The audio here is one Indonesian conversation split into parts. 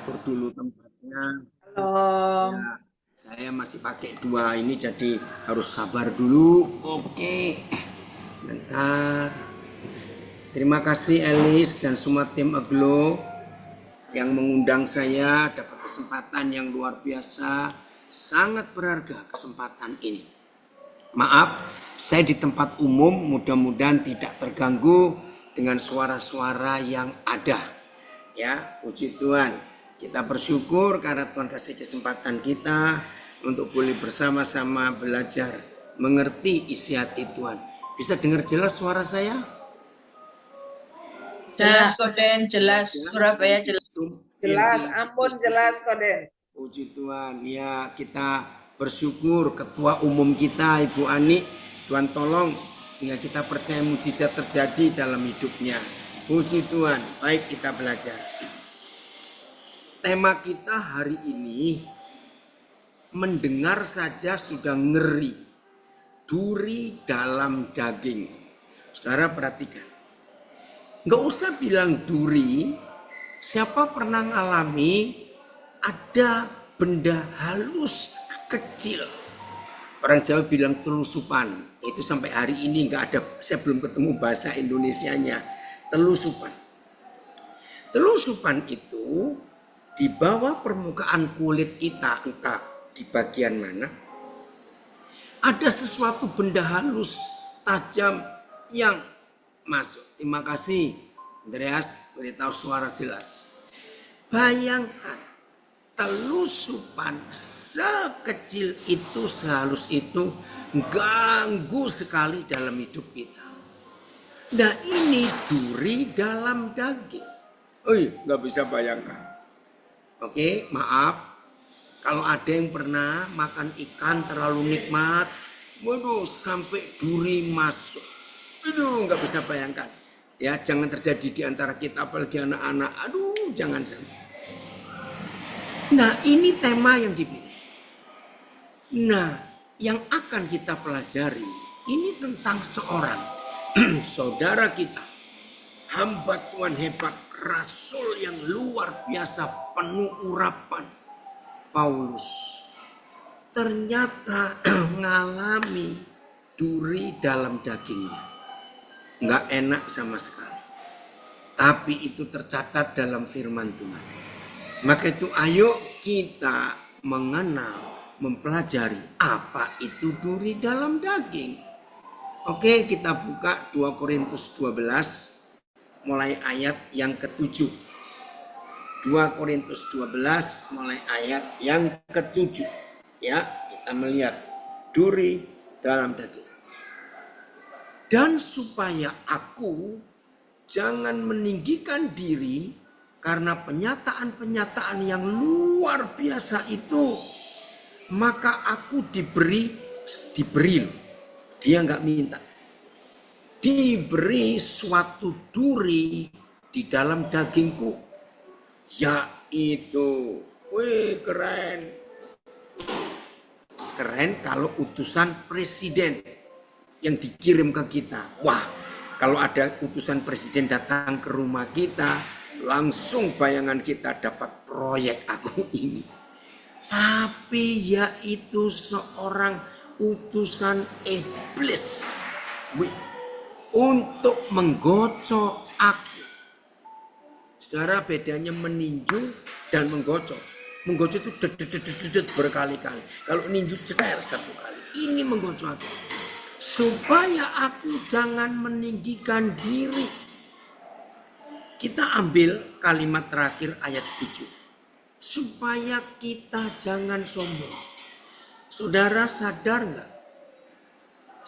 atur dulu tempatnya. Halo. Ya, saya masih pakai dua ini jadi harus sabar dulu. Oke, bentar. Terima kasih Elis dan semua tim Aglo yang mengundang saya dapat kesempatan yang luar biasa. Sangat berharga kesempatan ini. Maaf, saya di tempat umum, mudah-mudahan tidak terganggu dengan suara-suara yang ada. Ya, puji Tuhan. Kita bersyukur karena Tuhan kasih kesempatan kita untuk boleh bersama-sama belajar mengerti isi hati Tuhan. Bisa dengar jelas suara saya? Jelas Koden, jelas Surabaya, jelas. Jelas, ampun jelas Koden. Puji Tuhan. Ya, kita bersyukur ketua umum kita Ibu Ani, Tuhan tolong sehingga kita percaya mujizat terjadi dalam hidupnya. Puji Tuhan. Baik, kita belajar. Tema kita hari ini mendengar saja sudah ngeri. Duri dalam daging. Saudara perhatikan. Nggak usah bilang duri. Siapa pernah ngalami ada benda halus kecil. Orang Jawa bilang telusupan. Itu sampai hari ini nggak ada. Saya belum ketemu bahasa Indonesianya. Telusupan. Telusupan itu di bawah permukaan kulit kita, entah di bagian mana, ada sesuatu benda halus, tajam yang masuk. Terima kasih, Andreas, beritahu suara jelas. Bayangkan, telusupan sekecil itu, sehalus itu, ganggu sekali dalam hidup kita. Nah ini duri dalam daging. Nggak bisa bayangkan. Oke, maaf. Kalau ada yang pernah makan ikan terlalu nikmat, waduh sampai duri masuk. Aduh, nggak bisa bayangkan. Ya, jangan terjadi di antara kita, apalagi anak-anak. Aduh, jangan sampai. Nah, ini tema yang dipilih. Nah, yang akan kita pelajari, ini tentang seorang saudara kita, hamba Tuhan hebat, rasul yang luar biasa, penuh urapan, Paulus. Ternyata ngalami duri dalam dagingnya. Nggak enak sama sekali. Tapi itu tercatat dalam firman Tuhan. Maka itu ayo kita mengenal, mempelajari apa itu duri dalam daging. Oke, kita buka 2 Korintus 12 mulai ayat yang ke-7. 2 Korintus 12 mulai ayat yang ke-7. Ya, kita melihat duri dalam daging. Dan supaya aku jangan meninggikan diri karena penyataan-penyataan yang luar biasa itu, maka aku diberi, dia nggak minta, diberi suatu duri di dalam dagingku, yaitu, keren kalau utusan presiden yang dikirim ke kita. Wah, kalau ada utusan presiden datang ke rumah kita, langsung bayangan kita dapat proyek aku ini. Tapi yaitu seorang utusan iblis untuk menggocok aku. Saudara, bedanya meninju dan menggocok. Menggocok itu dedet berkali-kali. Kalau ninju cetar satu kali. Ini menggocok aku. Supaya aku jangan meninggikan diri. Kita ambil kalimat terakhir ayat 7. Supaya kita jangan sombong. Saudara sadar nggak?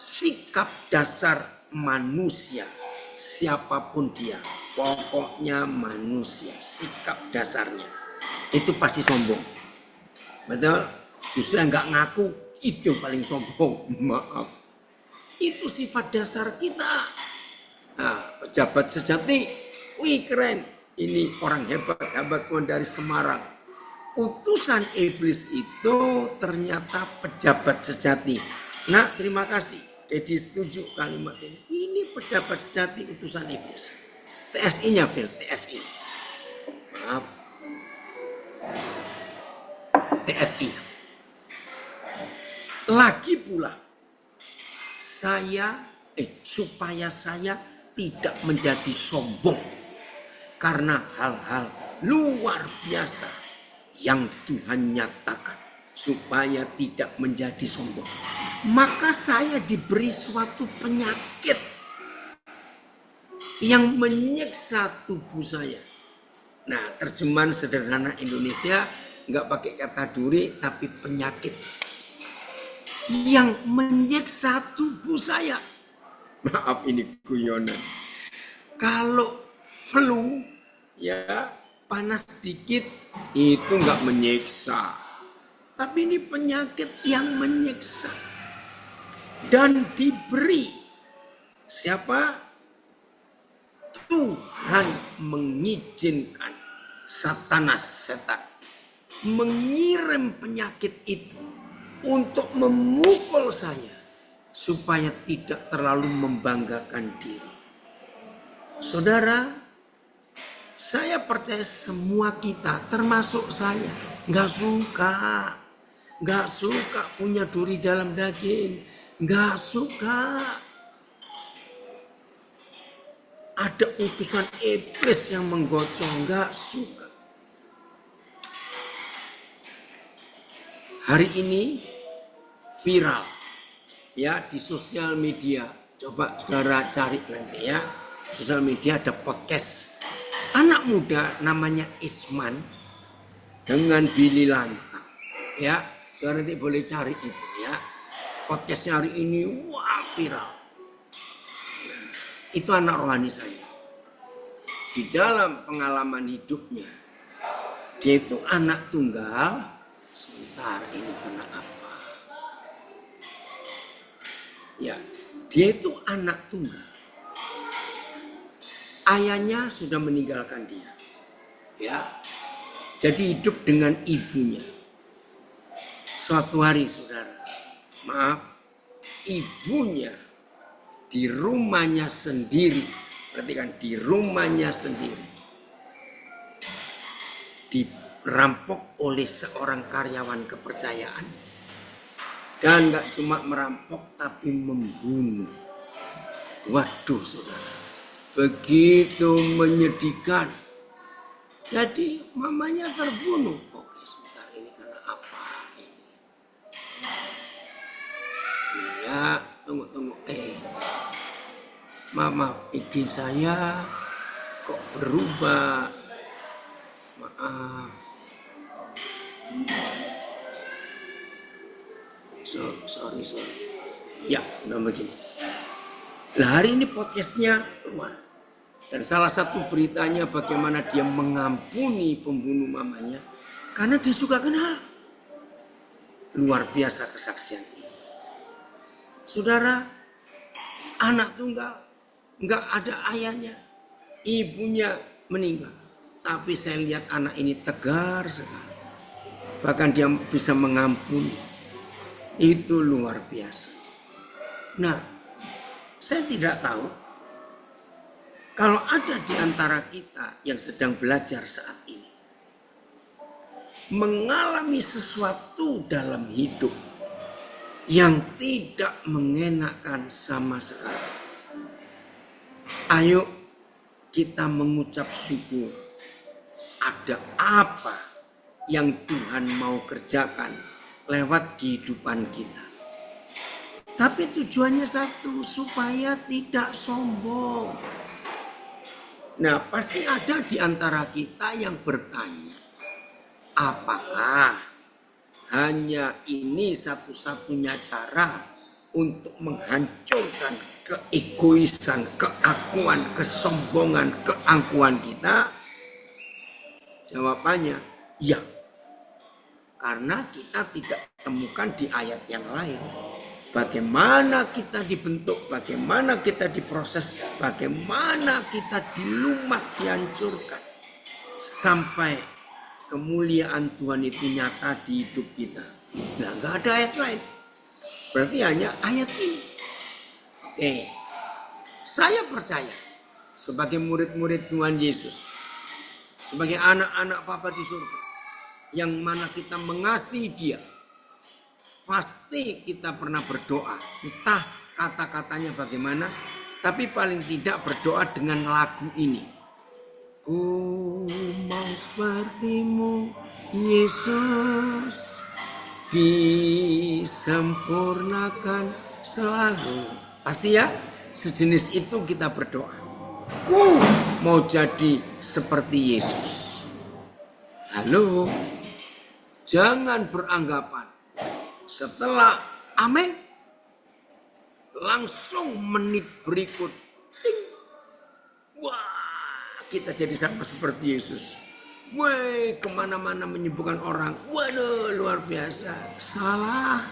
Sikap dasar manusia, siapapun dia, pokoknya manusia, sikap dasarnya itu pasti sombong. Betul? Justru yang nggak ngaku itu yang paling sombong. Maaf. Itu sifat dasar kita. Nah, pejabat sejati, wih keren. Ini orang hebat, hebat Tuhan dari Semarang. Utusan iblis itu ternyata pejabat sejati. Nah, terima kasih. Jadi setuju kalimat ini. Ini pejabat sejati utusan iblis. TSI-nya, Phil, TSI. Maaf. TSI. Lagi pula supaya saya tidak menjadi sombong karena hal-hal luar biasa yang Tuhan nyatakan, supaya tidak menjadi sombong. Maka saya diberi suatu penyakit yang menyiksa tubuh saya. Nah, terjemahan sederhana Indonesia nggak pakai kata duri, tapi penyakit yang menyiksa tubuh saya. Maaf, ini guyonan. Kalau flu, ya panas sedikit itu nggak menyiksa, tapi ini penyakit yang menyiksa. Dan diberi siapa? Tuhan mengizinkan setan mengirim penyakit itu untuk memukul saya supaya tidak terlalu membanggakan diri. Saudara, saya percaya semua kita, termasuk saya, nggak suka punya duri dalam daging, nggak suka ada utusan iblis yang menggocong, nggak suka. Hari ini viral ya di sosial media. Coba saudara cari nanti ya. Sosial media ada podcast anak muda namanya Isman dengan Billy Lantang. Ya, saudara nanti boleh cari itu ya. Podcastnya hari ini wah viral. Itu anak rohani saya. Di dalam pengalaman hidupnya, dia itu anak tunggal. Sebentar, ini karena apa? Ya, dia itu anak tunggal. Ayahnya sudah meninggalkan dia. Ya, jadi hidup dengan ibunya. Suatu hari, saudara, maaf, ibunya di rumahnya sendiri, perhatikan, di rumahnya sendiri dirampok oleh seorang karyawan kepercayaan, dan gak cuma merampok tapi membunuh. Waduh saudara, begitu menyedihkan. Jadi mamanya terbunuh. Oke, sebentar, ini karena apa ini? Ya, tunggu. Mama ide saya kok berubah. Maaf. Sorry. Ya, udah begini. Nah, hari ini podcastnya keluar. Dan salah satu beritanya bagaimana dia mengampuni pembunuh mamanya karena dia suka kenal. Luar biasa kesaksian ini. Saudara, anak tunggal, nggak ada ayahnya, ibunya meninggal. Tapi saya lihat anak ini tegar sekali. Bahkan dia bisa mengampuni. Itu luar biasa. Nah, saya tidak tahu kalau ada di antara kita yang sedang belajar saat ini, mengalami sesuatu dalam hidup yang tidak mengenakan sama sekali. Ayo kita mengucap syukur. Ada apa yang Tuhan mau kerjakan lewat kehidupan kita. Tapi tujuannya satu, supaya tidak sombong. Nah, pasti ada di antara kita yang bertanya, apakah hanya ini satu-satunya cara untuk menghancurkan keegoisan, keakuan, kesombongan, keangkuhan kita? Jawabannya, ya. Karena kita tidak temukan di ayat yang lain. Bagaimana kita dibentuk, bagaimana kita diproses, bagaimana kita dilumat, dihancurkan. Sampai kemuliaan Tuhan itu nyata di hidup kita. Nah, nggak ada ayat lain. Berarti hanya ayat ini. Oke. Saya percaya sebagai murid-murid Tuhan Yesus, sebagai anak-anak Bapa di surga, yang mana kita mengasihi dia, pasti kita pernah berdoa. Entah kata-katanya bagaimana, tapi paling tidak berdoa dengan lagu ini. Ku mau sepertimu, Yesus, disempurnakan selalu. Pasti ya, sejenis itu kita berdoa. Ku mau jadi seperti Yesus. Halo, jangan beranggapan setelah amin, langsung menit berikut, ding, wah, kita jadi sama seperti Yesus. Woi, kemana-mana menyembuhkan orang. Waduh, luar biasa. Salah.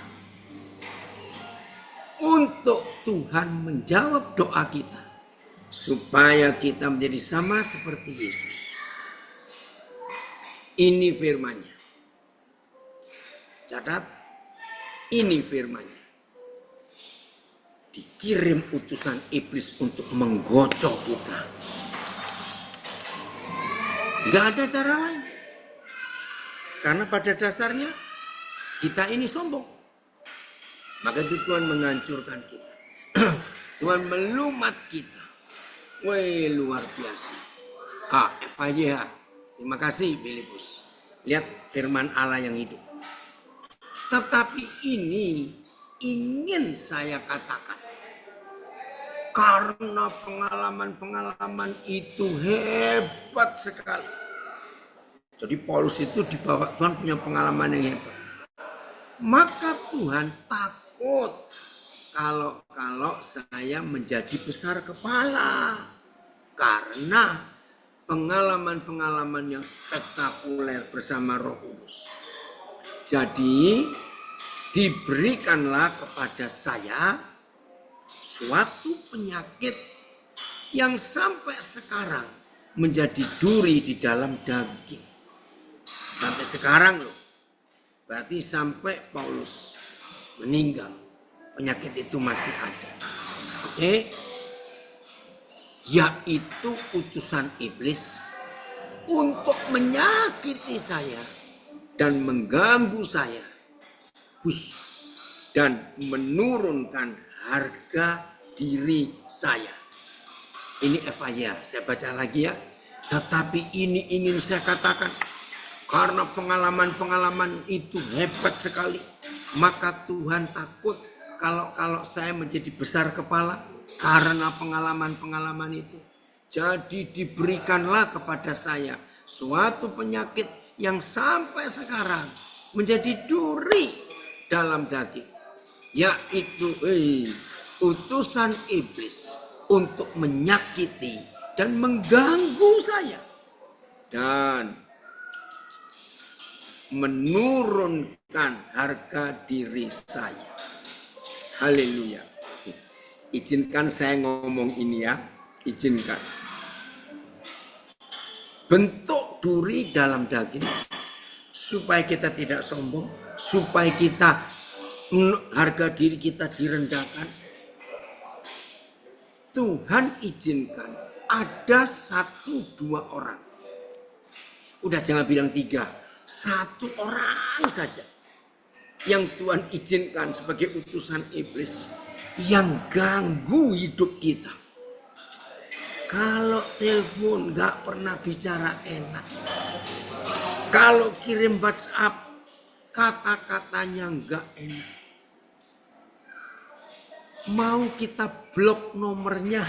Untuk Tuhan menjawab doa kita, supaya kita menjadi sama seperti Yesus. Ini firman-Nya. Catat, ini firman-Nya. Dikirim utusan iblis untuk menggocok kita. Gak ada cara lain. Karena pada dasarnya kita ini sombong. Maka itu Tuhan menghancurkan kita. Tuhan melumat kita. Wih, luar biasa. FYH. Terima kasih Filipus. Lihat firman Allah yang hidup. Tetapi ini ingin saya katakan. Karena pengalaman-pengalaman itu hebat sekali. Jadi Paulus itu dibawa Tuhan punya pengalaman yang hebat. Maka Tuhan takut kalau saya menjadi besar kepala. Karena pengalaman-pengalaman yang spektakuler bersama Roh Kudus. Jadi diberikanlah kepada saya suatu penyakit yang sampai sekarang menjadi duri di dalam daging. Sampai sekarang loh. Berarti sampai Paulus meninggal, penyakit itu masih ada. Oke? Yaitu utusan iblis untuk menyakiti saya dan mengganggu saya. Dan menurunkan harga diri saya. Ini FYI, saya baca lagi ya. Tetapi ini ingin saya katakan, karena pengalaman-pengalaman itu hebat sekali, maka Tuhan takut kalau saya menjadi besar kepala karena pengalaman-pengalaman itu. Jadi diberikanlah kepada saya suatu penyakit yang sampai sekarang menjadi duri dalam daging, yaitu utusan iblis untuk menyakiti dan mengganggu saya dan menurunkan harga diri saya. Haleluya. Izinkan saya ngomong ini ya, izinkan. Bentuk duri dalam daging supaya kita tidak sombong, supaya kita harga diri kita direndahkan. Tuhan izinkan ada 1-2 orang. Udah jangan bilang 3, 1 orang saja yang Tuhan izinkan sebagai utusan iblis yang ganggu hidup kita. Kalau telepon gak pernah bicara enak. Kalau kirim WhatsApp kata-katanya gak enak. Mau kita blok nomornya.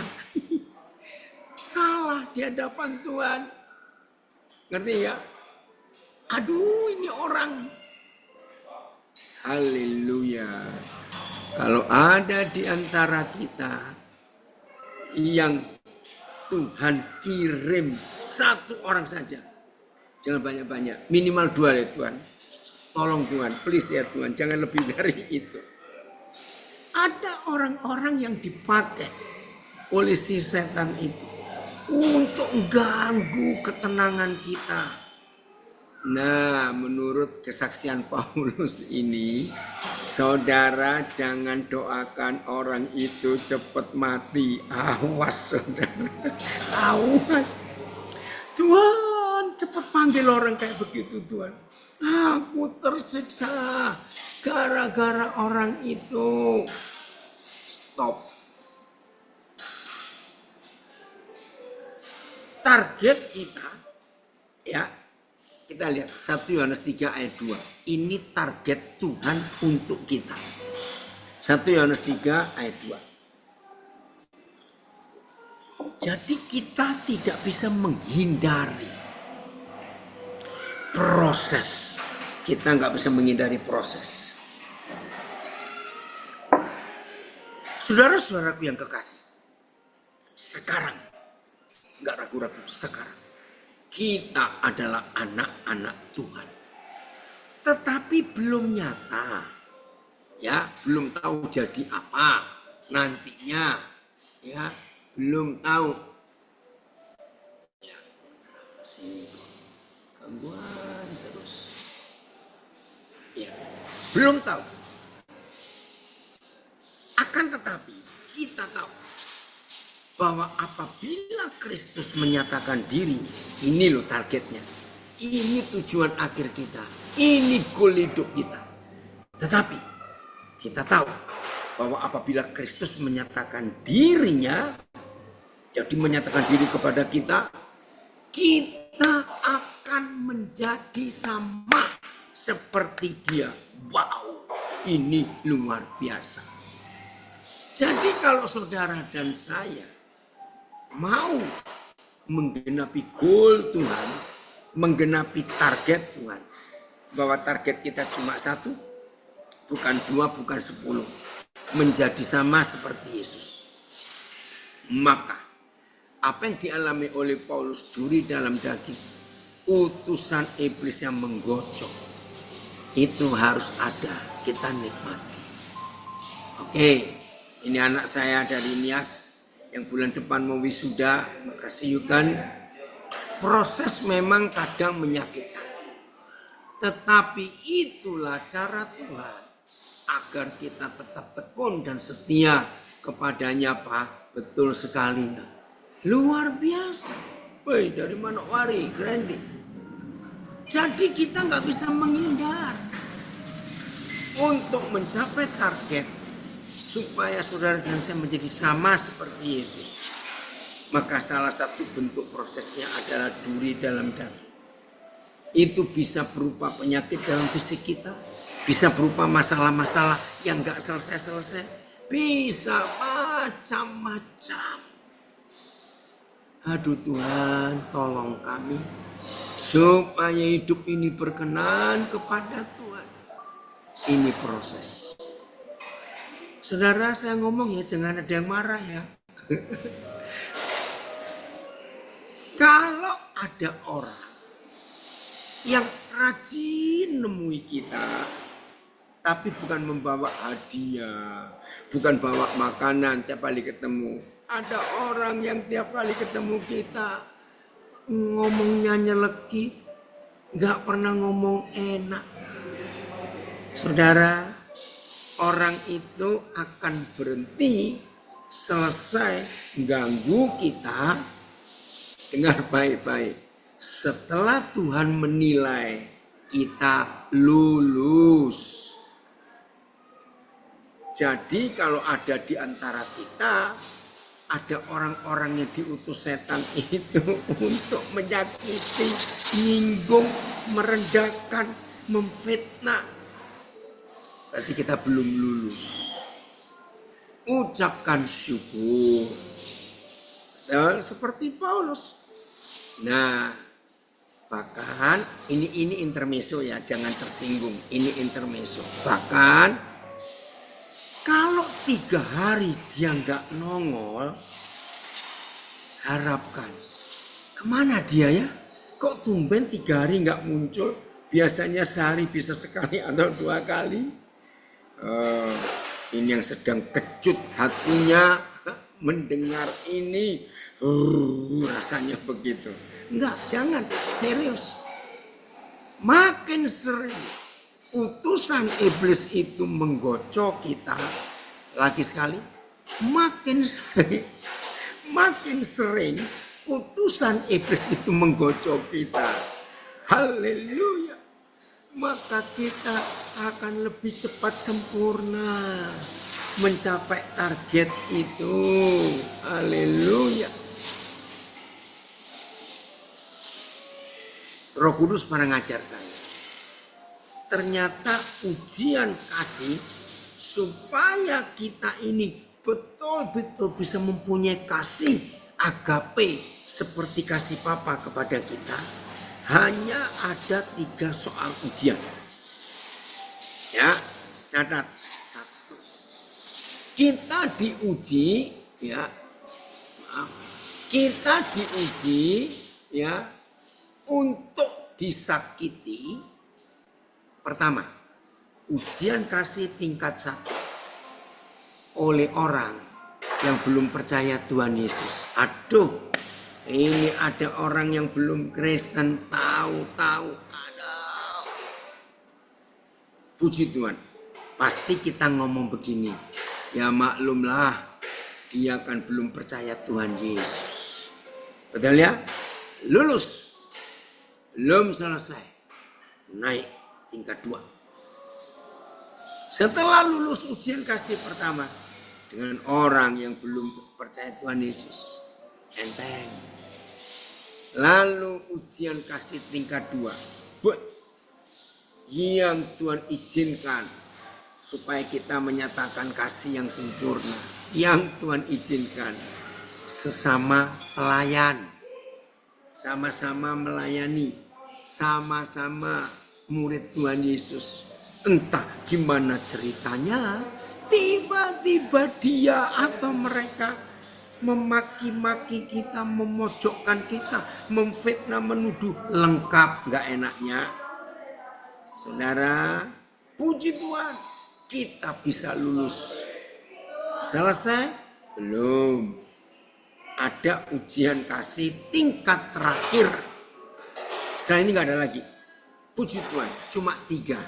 Salah di hadapan Tuhan. Ngerti ya? Aduh, ini orang. Haleluya. Kalau ada di antara kita yang Tuhan kirim 1 orang saja. Jangan banyak-banyak. Minimal 2 ya Tuhan. Tolong Tuhan. Please ya Tuhan. Jangan lebih dari itu. Ada orang-orang yang dipakai oleh si setan itu untuk ganggu ketenangan kita. Nah, menurut kesaksian Paulus ini, saudara jangan doakan orang itu cepat mati. Awas saudara, awas. Tuhan cepat panggil panggil orang kayak begitu Tuhan. Aku tersiksa gara-gara orang itu. Stop. Target kita, ya, kita lihat 1 Yohanes 3 ayat 2. Ini target Tuhan untuk kita. 1 Yohanes 3 ayat 2. Jadi kita tidak bisa menghindari proses. Kita nggak bisa menghindari proses. Saudara-saudaraku yang kekasih, sekarang, nggak ragu-ragu, sekarang kita adalah anak-anak Tuhan. Tetapi belum nyata, ya, belum tahu jadi apa nantinya, ya, belum tahu. Ya, sih gangguan terus. Ya, belum tahu. Akan tetapi kita tahu bahwa apabila Kristus menyatakan diri, ini loh targetnya. Ini tujuan akhir kita. Ini goal hidup kita. Tetapi kita tahu bahwa apabila Kristus menyatakan dirinya, jadi menyatakan diri kepada kita, kita akan menjadi sama seperti dia. Wow, ini luar biasa. Jadi kalau saudara dan saya mau menggenapi goal Tuhan, menggenapi target Tuhan, bahwa target kita cuma 1, bukan 2, bukan 10, menjadi sama seperti Yesus. Maka apa yang dialami oleh Paulus, duri dalam daging, utusan iblis yang menggocok, itu harus ada, kita nikmati. Oke, ini anak saya dari Nias yang bulan depan mau wisuda, makasih Yukan. Proses memang kadang menyakitkan, tetapi itulah cara Tuhan agar kita tetap tekun dan setia kepadanya, Pak. Betul sekali, luar biasa. Woi, dari Manokwari, Grandi. Jadi kita nggak bisa menghindar untuk mencapai target supaya saudara dan saya menjadi sama seperti Yesus. Maka salah satu bentuk prosesnya adalah duri dalam daging. Itu bisa berupa penyakit dalam fisik kita, bisa berupa masalah-masalah yang nggak selesai-selesai, bisa macam-macam. Aduh Tuhan, tolong kami supaya hidup ini berkenan kepada Tuhan. Ini proses. Saudara, saya ngomong ya, jangan ada yang marah ya. Kalau ada orang yang rajin nemui kita, tapi bukan membawa hadiah, bukan bawa makanan tiap kali ketemu. Ada orang yang tiap kali ketemu kita ngomongnya nyelekit, nggak pernah ngomong enak. Saudara, orang itu akan berhenti selesai ganggu kita. Dengar baik-baik. Setelah Tuhan menilai kita lulus. Jadi kalau ada di antara kita, ada orang-orang yang diutus setan itu untuk menyakiti, menyinggung, merendahkan, memfitnah. Berarti kita belum lulus. Ucapkan syukur. Dan seperti Paulus. Nah, bahkan ini intermezzo ya, jangan tersinggung. Ini intermezzo. Bahkan kalau 3 hari dia nggak nongol, harapkan kemana dia ya? Kok tumben 3 hari nggak muncul? Biasanya sehari bisa sekali atau 2 kali. Ini yang sedang kecut hatinya mendengar ini, rasanya begitu. Enggak, jangan, serius. Makin sering utusan iblis itu menggocok kita, lagi sekali, makin sering utusan iblis itu menggocok kita. Haleluya. Maka kita akan lebih cepat sempurna mencapai target itu. Haleluya. Roh Kudus pernah ngajar saya. Ternyata ujian kasih supaya kita ini betul-betul bisa mempunyai kasih agape seperti kasih Papa kepada kita, hanya ada 3 soal ujian. Ya, catat. 1. Kita diuji, ya. Maaf. Kita diuji, ya, untuk disakiti. Pertama, ujian kasih tingkat 1 oleh orang yang belum percaya Tuhan Yesus. Aduh, ini ada orang yang belum Kristen, tahu-tahu ada. Puji Tuhan, pasti kita ngomong begini, ya maklumlah, dia kan belum percaya Tuhan Yesus. Betul ya? Lulus, belum selesai, naik tingkat 2. Setelah lulus ujian kasih pertama dengan orang yang belum percaya Tuhan Yesus, enteng. Lalu ujian kasih tingkat 2, yang Tuhan izinkan supaya kita menyatakan kasih yang sempurna, yang Tuhan izinkan sesama pelayan, sama-sama melayani, sama-sama murid Tuhan Yesus. Entah gimana ceritanya, tiba-tiba dia atau mereka memaki-maki kita, memojokkan kita, memfitnah, menuduh. Lengkap gak enaknya. Saudara, puji Tuhan, kita bisa lulus. Selesai? Belum. Ada ujian kasih tingkat terakhir. Nah ini gak ada lagi. Puji Tuhan, cuma 3.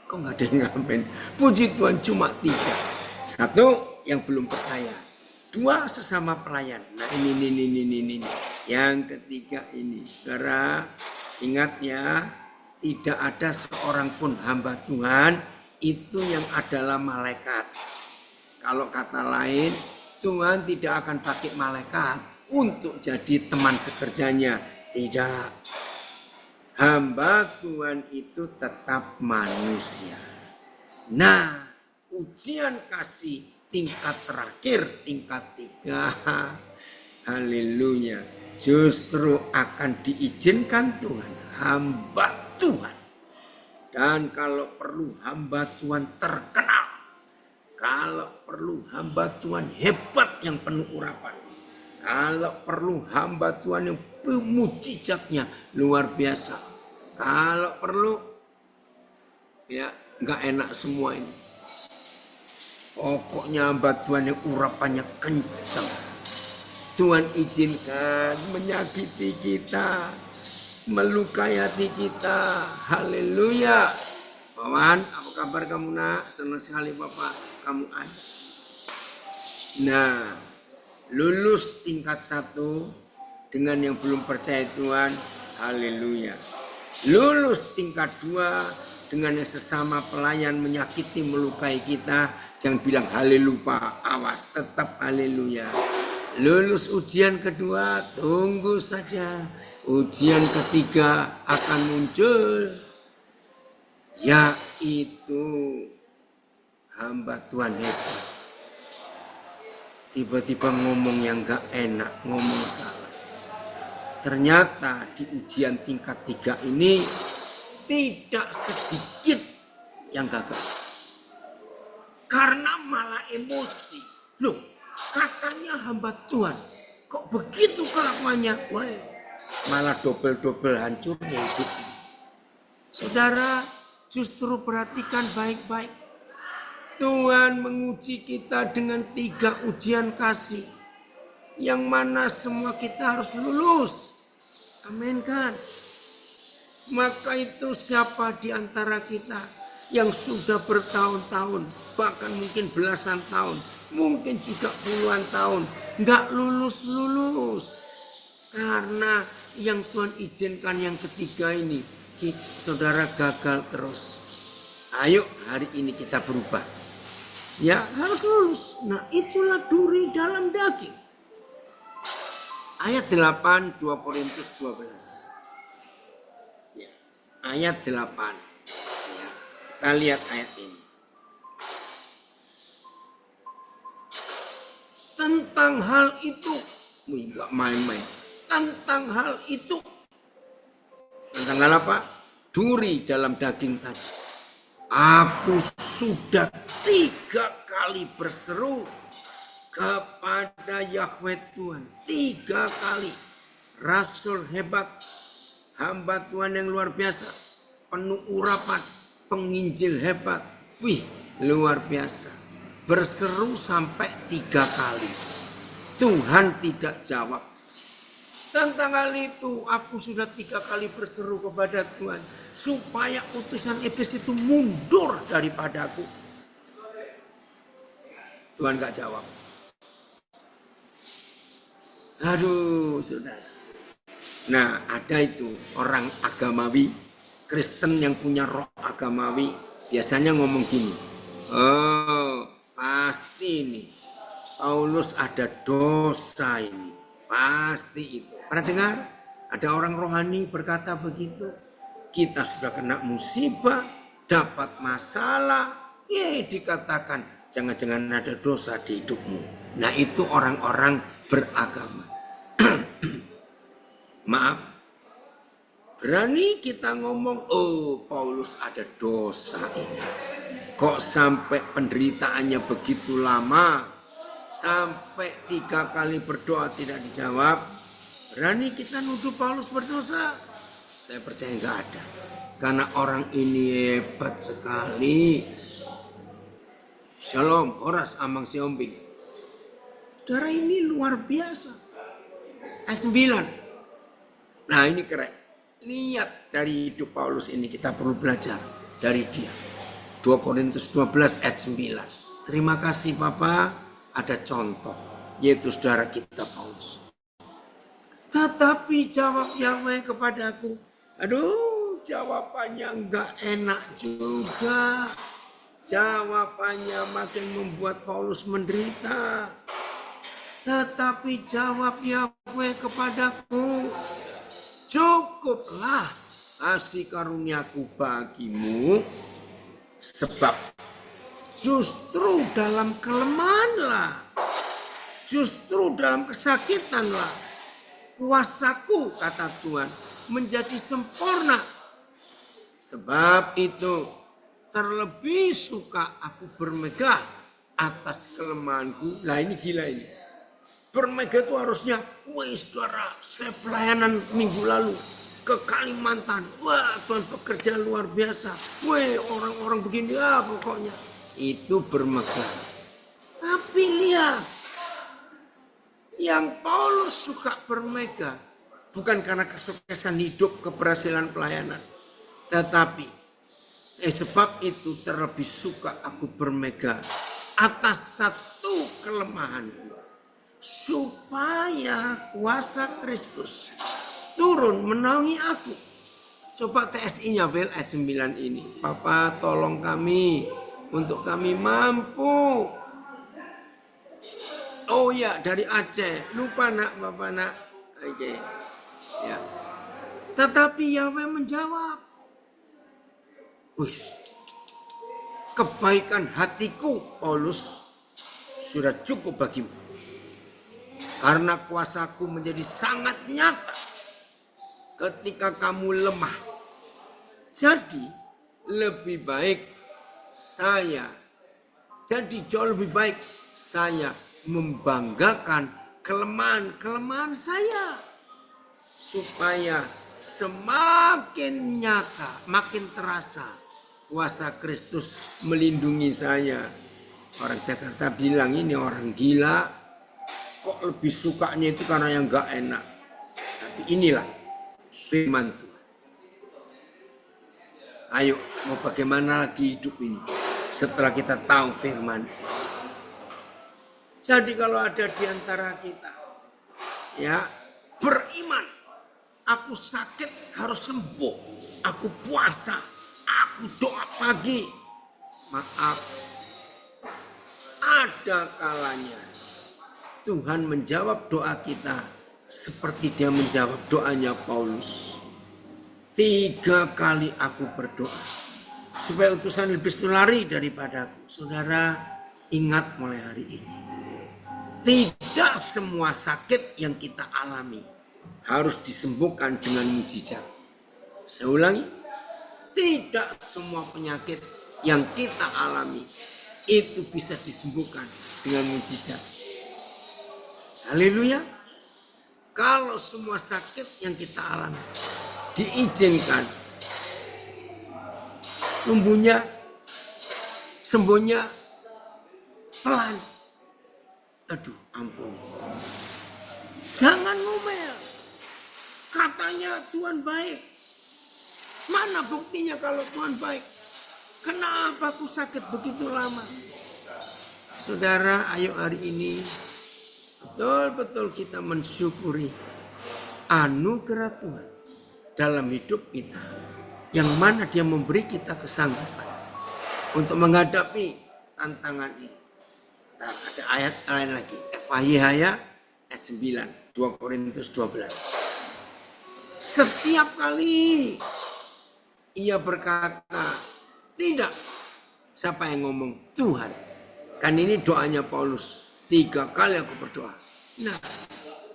Kok gak ada yang ngamen? Puji Tuhan, cuma 3. 1, yang belum percaya. 2, sesama pelayan. Nah ini. Yang ketiga ini. Saudara, ingat ya, tidak ada seorang pun hamba Tuhan itu yang adalah malaikat. Kalau kata lain, Tuhan tidak akan pakai malaikat untuk jadi teman sekerjanya. Tidak. Hamba Tuhan itu tetap manusia. Nah, ujian kasih tingkat terakhir, tingkat 3. Haleluya. Justru akan diizinkan Tuhan, hamba Tuhan. Dan kalau perlu hamba Tuhan terkenal. Kalau perlu hamba Tuhan hebat yang penuh urapan. Kalau perlu hamba Tuhan yang mujizatnya luar biasa. Kalau perlu, ya nggak enak semua ini. Pokoknya hamba Tuhan yang urapannya kencang. Tuhan izinkan menyakiti kita, melukai hati kita. Haleluya. Paman, apa kabar kamu nak? Senang sekali Bapak kamu ada. Nah, lulus tingkat 1 dengan yang belum percaya Tuhan. Haleluya. Lulus tingkat 2 dengan yang sesama pelayan menyakiti, melukai kita. Jangan bilang haleluya, awas, tetap haleluya. Lulus ujian kedua, tunggu saja. Ujian ketiga akan muncul. Yaitu hamba Tuhan hebat. Tiba-tiba ngomong yang gak enak, ngomong salah. Ternyata di ujian tingkat 3 ini tidak sedikit yang gagal. Karena malah emosi. Loh, katanya hamba Tuhan. Kok begitu kelakuannya? Wah, malah double-double hancurnya hidup. Saudara, justru perhatikan baik-baik. Tuhan menguji kita dengan 3 ujian kasih. Yang mana semua kita harus lulus. Amin kan? Maka itu siapa di antara kita yang sudah bertahun-tahun, bahkan mungkin belasan tahun, mungkin juga puluhan tahun, nggak lulus-lulus. Karena yang Tuhan izinkan yang ketiga ini, saudara gagal terus. Ayo hari ini kita berubah. Ya harus lulus. Nah itulah duri dalam daging. Ayat 8 2 Korintus 12. Ya, ayat 8. Ya, kita lihat ayat ini. Tentang hal itu, enggak main-main. Tentang hal itu. Tentang hal apa? Duri dalam daging tadi. Aku sudah 3 kali berseru kepada Yahweh Tuhan. 3 kali. Rasul hebat. Hamba Tuhan yang luar biasa. Penuh urapan. Penginjil hebat. Wih, luar biasa. Berseru sampai 3 kali. Tuhan tidak jawab. Tentang hal itu aku sudah 3 kali berseru kepada Tuhan. Supaya utusan iblis itu mundur daripadaku. Tuhan gak jawab. Aduh saudara. Nah ada itu orang agamawi. Kristen yang punya roh agamawi. Biasanya ngomong gini. Oh pasti ini. Paulus ada dosa ini. Pasti itu. Pernah dengar? Ada orang rohani berkata begitu. Kita sudah kena musibah. Dapat masalah. Dikatakan. Jangan-jangan ada dosa di hidupmu. Nah itu orang-orang beragama. Maaf. Berani kita ngomong. Oh Paulus ada dosa ini. Kok sampai penderitaannya begitu lama. Sampai 3 kali berdoa tidak dijawab. Berani kita nuduh Paulus berdosa? Saya percaya nggak ada. Karena orang ini hebat sekali. Shalom, Horas Amang Siombing. Saudara ini luar biasa. Ayat 9. Nah ini keren. Lihat dari hidup Paulus ini kita perlu belajar dari dia. 2 Korintus 12 ayat 9. Terima kasih Bapak. Ada contoh, yaitu saudara kita Paulus. Tetapi jawab Yahweh kepadaku. Aduh, jawabannya enggak enak juga. Jawabannya makin membuat Paulus menderita. Tetapi jawab Yahweh kepadaku. Cukuplah kasih karuniaku bagimu. Sebab justru dalam kelemahanlah, justru dalam kesakitanlah, kuasaku, kata Tuhan, menjadi sempurna. Sebab itu, terlebih suka aku bermegah atas kelemahanku. Lah ini gila ini. Bermegah itu harusnya, wih saudara, saya pelayanan minggu lalu ke Kalimantan. Wah Tuhan bekerja luar biasa. Wih orang-orang begini ya pokoknya. Itu bermegah. Tapi lihat. Yang Paulus suka bermegah. Bukan karena kesuksesan hidup, keberhasilan pelayanan. Tetapi. Sebab itu terlebih suka aku bermegah. Atas satu kelemahanku. Supaya kuasa Kristus turun menaungi aku. Coba TSI-nya Vel ayat 9 ini. Papa tolong kami. Untuk kami mampu. Oh ya dari Aceh. Lupa nak Bapak nak. Oke. Ya. Tetapi Yahweh menjawab. Wih. Kebaikan hatiku Paulus sudah cukup bagimu. Karena kuasaku menjadi sangat nyata. Ketika kamu lemah. Jadi lebih baik jadi jauh lebih baik saya membanggakan kelemahan-kelemahan saya. Supaya semakin nyata, makin terasa kuasa Kristus melindungi saya. Orang Jakarta bilang ini orang gila, kok lebih sukanya itu karena yang gak enak. Tapi inilah firman Tuhan. Ayo, mau bagaimana lagi hidup ini setelah kita tahu firman. Jadi kalau ada di antara kita ya beriman Aku sakit harus sembuh. Aku puasa. Aku doa pagi. Maaf. Ada kalanya Tuhan menjawab doa kita seperti dia menjawab doanya Paulus. 3 kali aku berdoa supaya utusan lebih lari daripadaku. Saudara, ingat mulai hari ini. Tidak semua sakit yang kita alami harus disembuhkan dengan mujizat. Saya ulangi, tidak semua penyakit yang kita alami itu bisa disembuhkan dengan mujizat. Haleluya. Kalau semua sakit yang kita alami diizinkan, sembuhnya pelan. Aduh, ampun. Jangan ngomel. Katanya Tuhan baik. Mana buktinya kalau Tuhan baik? Kenapa aku sakit begitu lama? Saudara, ayo hari ini betul-betul kita mensyukuri anugerah Tuhan dalam hidup kita. Yang mana dia memberi kita kesanggupan untuk menghadapi tantangan ini. Nah, ada ayat lain lagi. Yesaya ayat 9. 2 Korintus 12. Setiap kali ia berkata, tidak. Siapa yang ngomong? Tuhan. Kan ini doanya Paulus. 3 kali aku berdoa. Nah,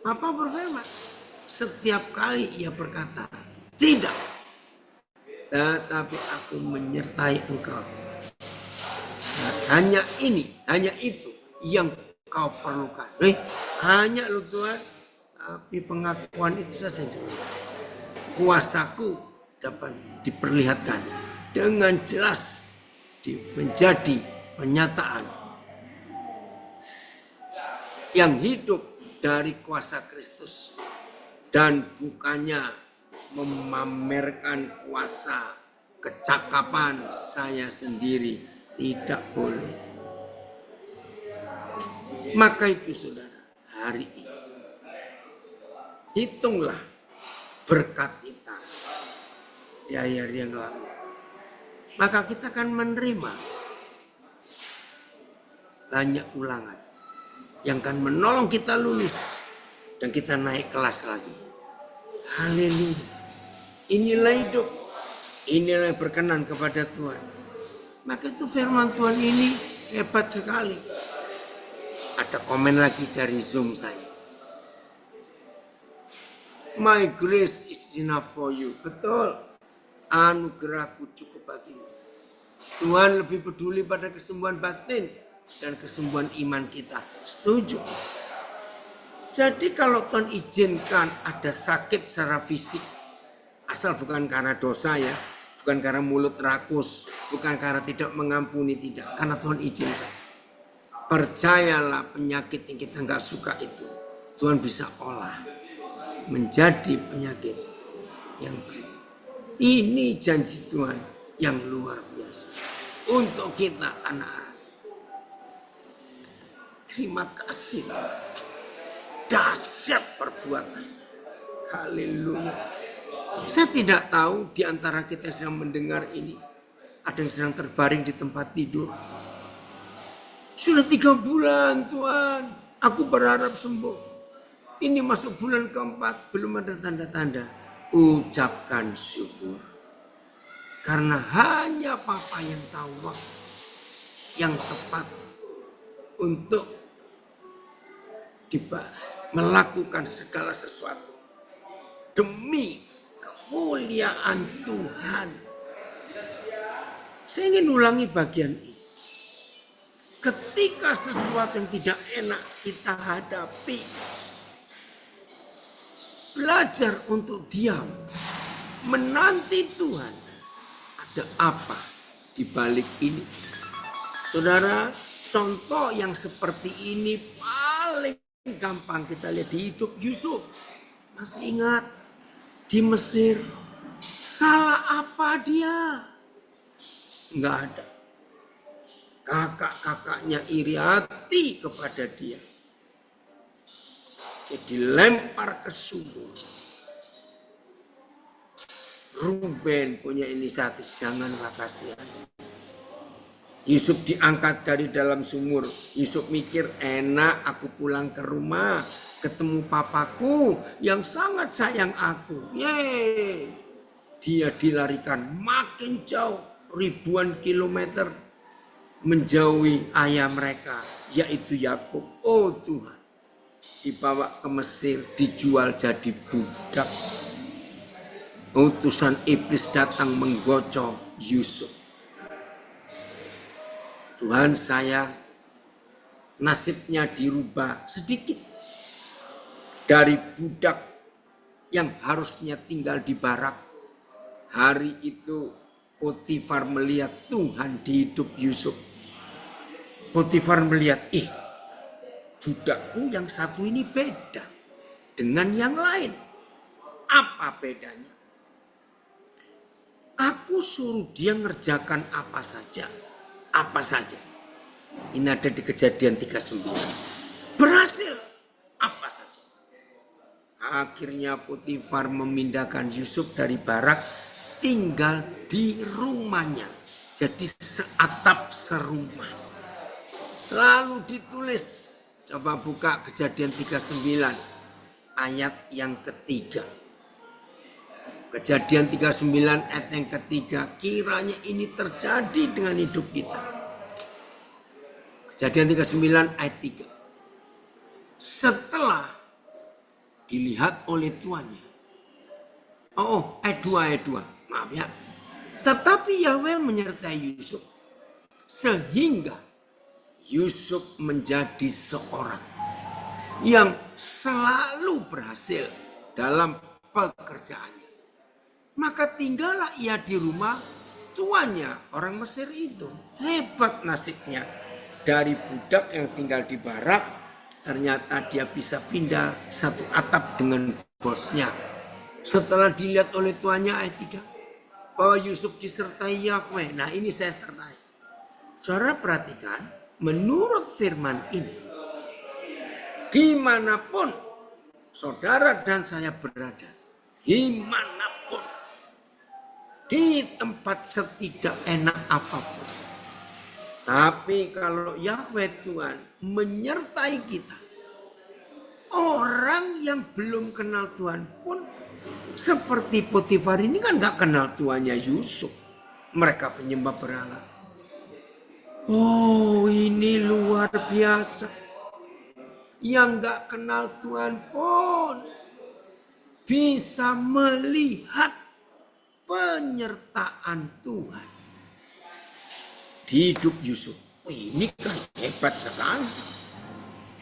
apa berfirman? Setiap kali ia berkata, tidak. Tetapi aku menyertai engkau. Nah, hanya itu yang kau perlukan. Hanya lu Tuhan. Tapi pengakuan itu saja. Kuasaku dapat diperlihatkan dengan jelas menjadi penyataan yang hidup dari kuasa Kristus dan bukannya memamerkan kuasa kecakapan saya sendiri. Tidak boleh. Maka itu saudara, hari ini hitunglah berkat kita di hari yang lalu. Maka kita akan menerima banyak ulangan yang akan menolong kita lulus dan kita naik kelas lagi. Haleluya. Inilah hidup. Inilah yang berkenan kepada Tuhan. Maka itu firman Tuhan ini hebat sekali. Ada komen lagi dari Zoom saya. My grace is enough for you. Betul. Anugerahku cukup bagimu. Tuhan lebih peduli pada kesembuhan batin dan kesembuhan iman kita. Setuju. Jadi kalau Tuhan izinkan ada sakit secara fisik, asal bukan karena dosa ya, bukan karena mulut rakus, bukan karena tidak mengampuni, tidak. Karena Tuhan izinkan. Percayalah penyakit yang kita nggak suka itu, Tuhan bisa olah menjadi penyakit yang baik. Ini janji Tuhan yang luar biasa untuk kita anak-anak. Terima kasih. Dahsyat perbuatan. Haleluya. Saya tidak tahu di antara kita yang sedang mendengar ini ada yang sedang terbaring di tempat tidur. Sudah 3 bulan Tuhan, aku berharap sembuh. Ini masuk bulan keempat, belum ada tanda-tanda. Ucapkan syukur. Karena hanya Papa yang tahu waktu yang tepat untuk melakukan segala sesuatu. Demi kemuliaan Tuhan. Saya ingin ulangi bagian ini. Ketika sesuatu yang tidak enak kita hadapi, belajar untuk diam, menanti Tuhan. Ada apa di balik ini? Saudara, contoh yang seperti ini paling gampang kita lihat di hidup Yusuf. Masih ingat di Mesir? Salah apa dia? Enggak ada. Kakak-kakaknya iri hati kepada dia. Dia dilempar ke sumur. Ruben punya inisiatif, janganlah kasihan. Yusuf diangkat dari dalam sumur. Yusuf mikir, enak aku pulang ke rumah, ketemu papaku yang sangat sayang aku. Yeay. Dia dilarikan makin jauh, ribuan kilometer menjauhi ayah mereka, yaitu Yakub. Oh Tuhan, dibawa ke Mesir, dijual jadi budak. Utusan iblis datang menggocok Yusuf. Tuhan, saya nasibnya dirubah sedikit. Dari budak yang harusnya tinggal di barak. Hari itu Potifar melihat Tuhan di hidup Yusuf. Potifar melihat, budakku yang satu ini beda dengan yang lain. Apa bedanya? Aku suruh dia ngerjakan apa saja. Apa saja. Ini ada di Kejadian 39. Berhasil. Apa saja. Akhirnya Potifar memindahkan Yusuf dari barak tinggal di rumahnya. Jadi seatap serumah. Lalu ditulis. Coba buka Kejadian 39. Ayat yang ketiga. Kejadian 39 ayat yang ketiga. Kiranya ini terjadi dengan hidup kita. Kejadian 39 ayat 3. Setelah dilihat oleh tuannya. Ayat 2. Maaf ya. Tetapi Yahweh menyertai Yusuf. Sehingga Yusuf menjadi seorang yang selalu berhasil dalam pekerjaannya. Maka tinggallah ia di rumah tuannya, orang Mesir itu. Hebat nasibnya. Dari budak yang tinggal di barak, ternyata dia bisa pindah satu atap dengan bosnya. Setelah dilihat oleh tuannya, ayat 3. Bahwa Yusuf disertai Yahweh. Nah ini saya sertai. Saudara perhatikan, menurut firman ini, dimanapun saudara dan saya berada, dimanapun, di tempat setidak enak apapun. Tapi kalau Yahweh Tuhan menyertai kita, orang yang belum kenal Tuhan pun seperti Potifar ini kan gak kenal tuannya Yusuf. Mereka penyembah berhala. Oh ini luar biasa. Yang gak kenal Tuhan pun bisa melihat penyertaan Tuhan di hidup Yusuf. Ini kan hebat sekali.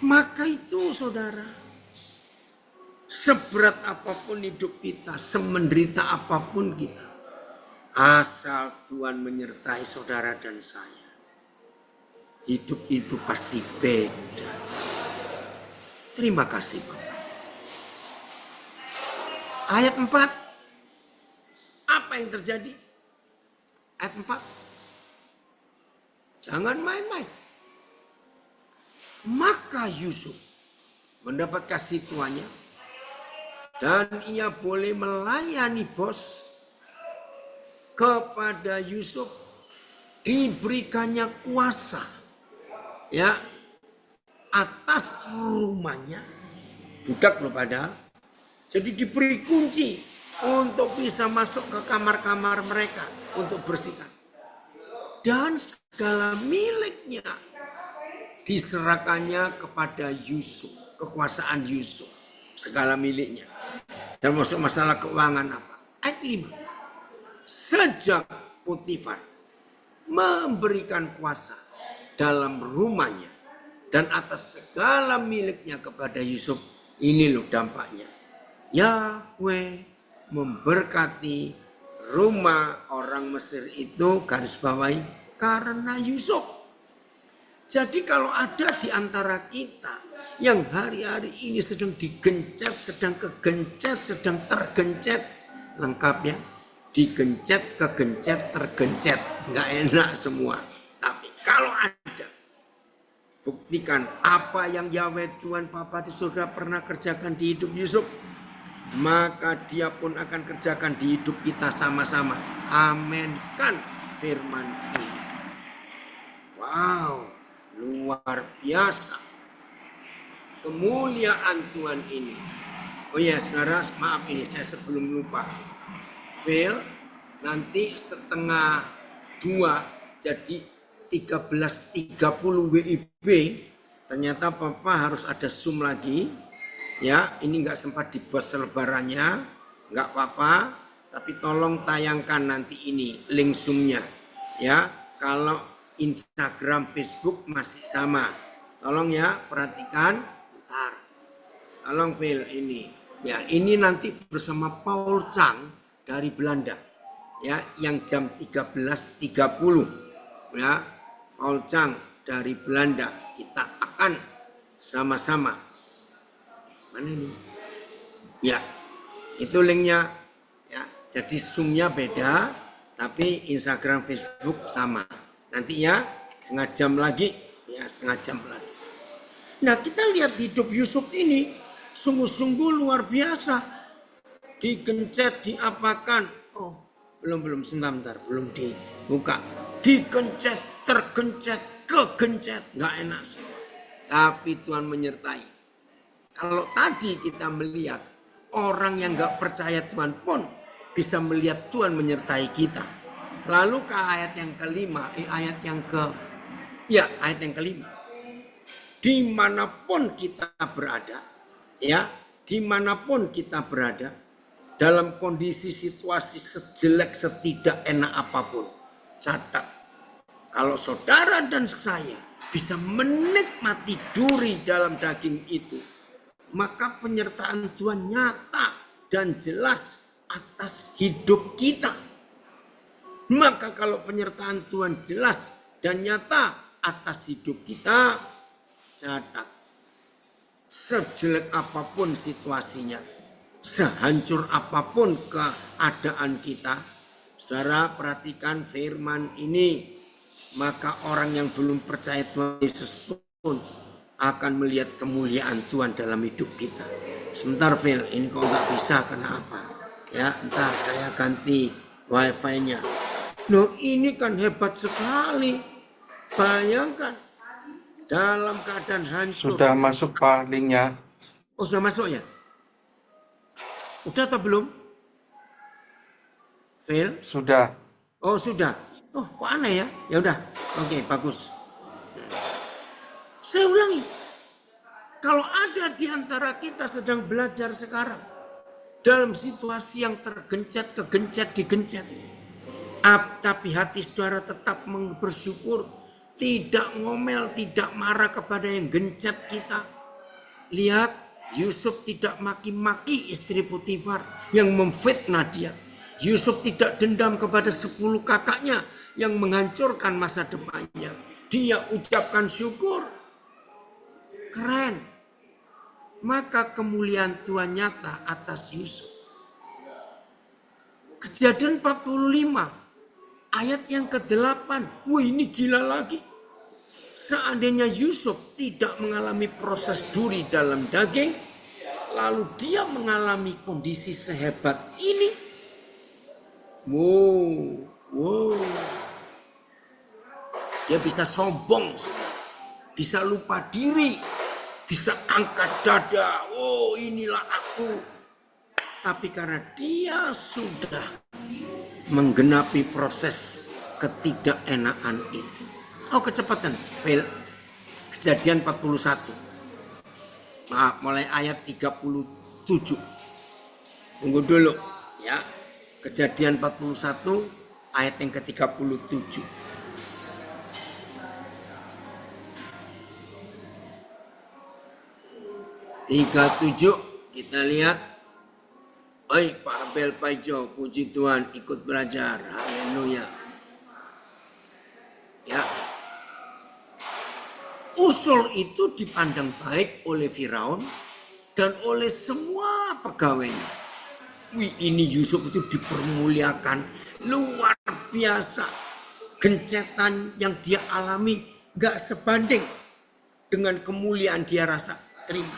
Maka itu saudara, seberat apapun hidup kita, semenderita apapun kita, asal Tuhan menyertai saudara dan saya, hidup itu pasti beda. Terima kasih Bapak. Ayat 4. Apa yang terjadi? Ayat 4. Jangan main-main. Maka Yusuf mendapat kasih tuannya. Dan ia boleh melayani bos. Kepada Yusuf diberikannya kuasa. Ya. Atas rumahnya. Budak loh padahal. Jadi diberi kunci. Untuk bisa masuk ke kamar-kamar mereka. Untuk bersihkan. Dan segala miliknya diserahkannya kepada Yusuf. Kekuasaan Yusuf. Segala miliknya. Termasuk masalah keuangan apa. Ayat 5. Sejak Potifar memberikan kuasa dalam rumahnya. Dan atas segala miliknya kepada Yusuf. Ini loh dampaknya. Yahweh memberkati rumah orang Mesir itu, garis bawahi, karena Yusuf. Jadi kalau ada di antara kita yang hari-hari ini sedang digencet, sedang kegencet, sedang tergencet, lengkap ya, digencet, kegencet, tergencet, nggak enak semua. Tapi kalau ada, buktikan apa yang Yahweh Tuhan Bapa di surga pernah kerjakan di hidup Yusuf. maka dia pun akan kerjakan di hidup kita sama-sama. Aminkan firman ini. Wow, luar biasa kemuliaan Tuhan ini. Oh ya saudara, maaf ini saya sebelum lupa. Phil, nanti setengah 2 jadi 13.30 WIB. Ternyata Papa harus ada Zoom lagi. Ya, ini nggak sempat dibuat selebarannya, nggak apa-apa. Tapi tolong tayangkan nanti ini link Zoom-nya. Ya, kalau Instagram, Facebook masih sama. Tolong ya, perhatikan. Bentar. Tolong Phil ini. Ya, ini nanti bersama Paul Chang dari Belanda. Ya, yang jam 13.30. Ya, Paul Chang dari Belanda. Kita akan sama-sama. Mana ini? Ya, itu linknya. Ya, jadi Zoom-nya beda, tapi Instagram, Facebook sama. Nantinya setengah jam lagi, ya setengah jam lagi. Nah, kita lihat hidup Yusuf ini sungguh-sungguh luar biasa. Digencet, diapakan. Oh, belum sebentar, belum dibuka. Digencet, tergencet, kegencet, nggak enak semua. Tapi Tuhan menyertai. Kalau tadi kita melihat orang yang nggak percaya Tuhan pun bisa melihat Tuhan menyertai kita. Lalu ke ayat yang kelima, ayat yang kelima. Dimanapun kita berada, ya, dimanapun kita berada, dalam kondisi situasi sejelek setidak enak apapun, catat, kalau saudara dan saya bisa menikmati duri dalam daging itu, maka penyertaan Tuhan nyata dan jelas atas hidup kita. Maka kalau penyertaan Tuhan jelas dan nyata atas hidup kita, catat, sejelek apapun situasinya, sehancur apapun keadaan kita, saudara perhatikan firman ini, maka orang yang belum percaya Tuhan Yesus pun akan melihat kemuliaan Tuhan dalam hidup kita. Sebentar Phil, ini kok nggak bisa, kenapa? Ya, entar saya ganti wifi-nya. Loh, ini kan hebat sekali. Bayangkan, dalam keadaan hancur. Sudah masuk Pak linknya. Oh, sudah masuk ya? Udah atau belum? Phil? Sudah. Oh, sudah. Oh, kok aneh ya? Ya udah. Oke, bagus. Saya ulangi. Kalau ada di antara kita sedang belajar sekarang dalam situasi yang tergencet, kegencet, digencet, tapi hati saudara tetap bersyukur, tidak ngomel, tidak marah kepada yang gencet kita. Lihat, Yusuf tidak maki-maki istri Potifar yang memfitnah dia. Yusuf tidak dendam kepada 10 kakaknya yang menghancurkan masa depannya. Dia ucapkan syukur. Keren. Maka kemuliaan Tuhan nyata atas Yusuf. Kejadian 45. Ayat yang ke-8. Wah, ini gila lagi. Seandainya Yusuf tidak mengalami proses duri dalam daging, lalu dia mengalami kondisi sehebat ini. Wow. Dia bisa sombong, bisa lupa diri, bisa angkat dada. Oh, inilah aku. Tapi karena dia sudah menggenapi proses ketidakenaan itu. Oh, kecepatan. Fail. Kejadian 41. Maaf, mulai ayat 37. Tunggu dulu ya. Kejadian 41 ayat yang ke-37. Kita lihat. Oi, Pak Abel Paijo, puji Tuhan, ikut belajar. Haleluya. Ya. Usul itu dipandang baik oleh Firaun dan oleh semua pegawainya. Wih, ini Yusuf itu dipermuliakan luar biasa. Gencetan yang dia alami gak sebanding dengan kemuliaan dia rasa terima.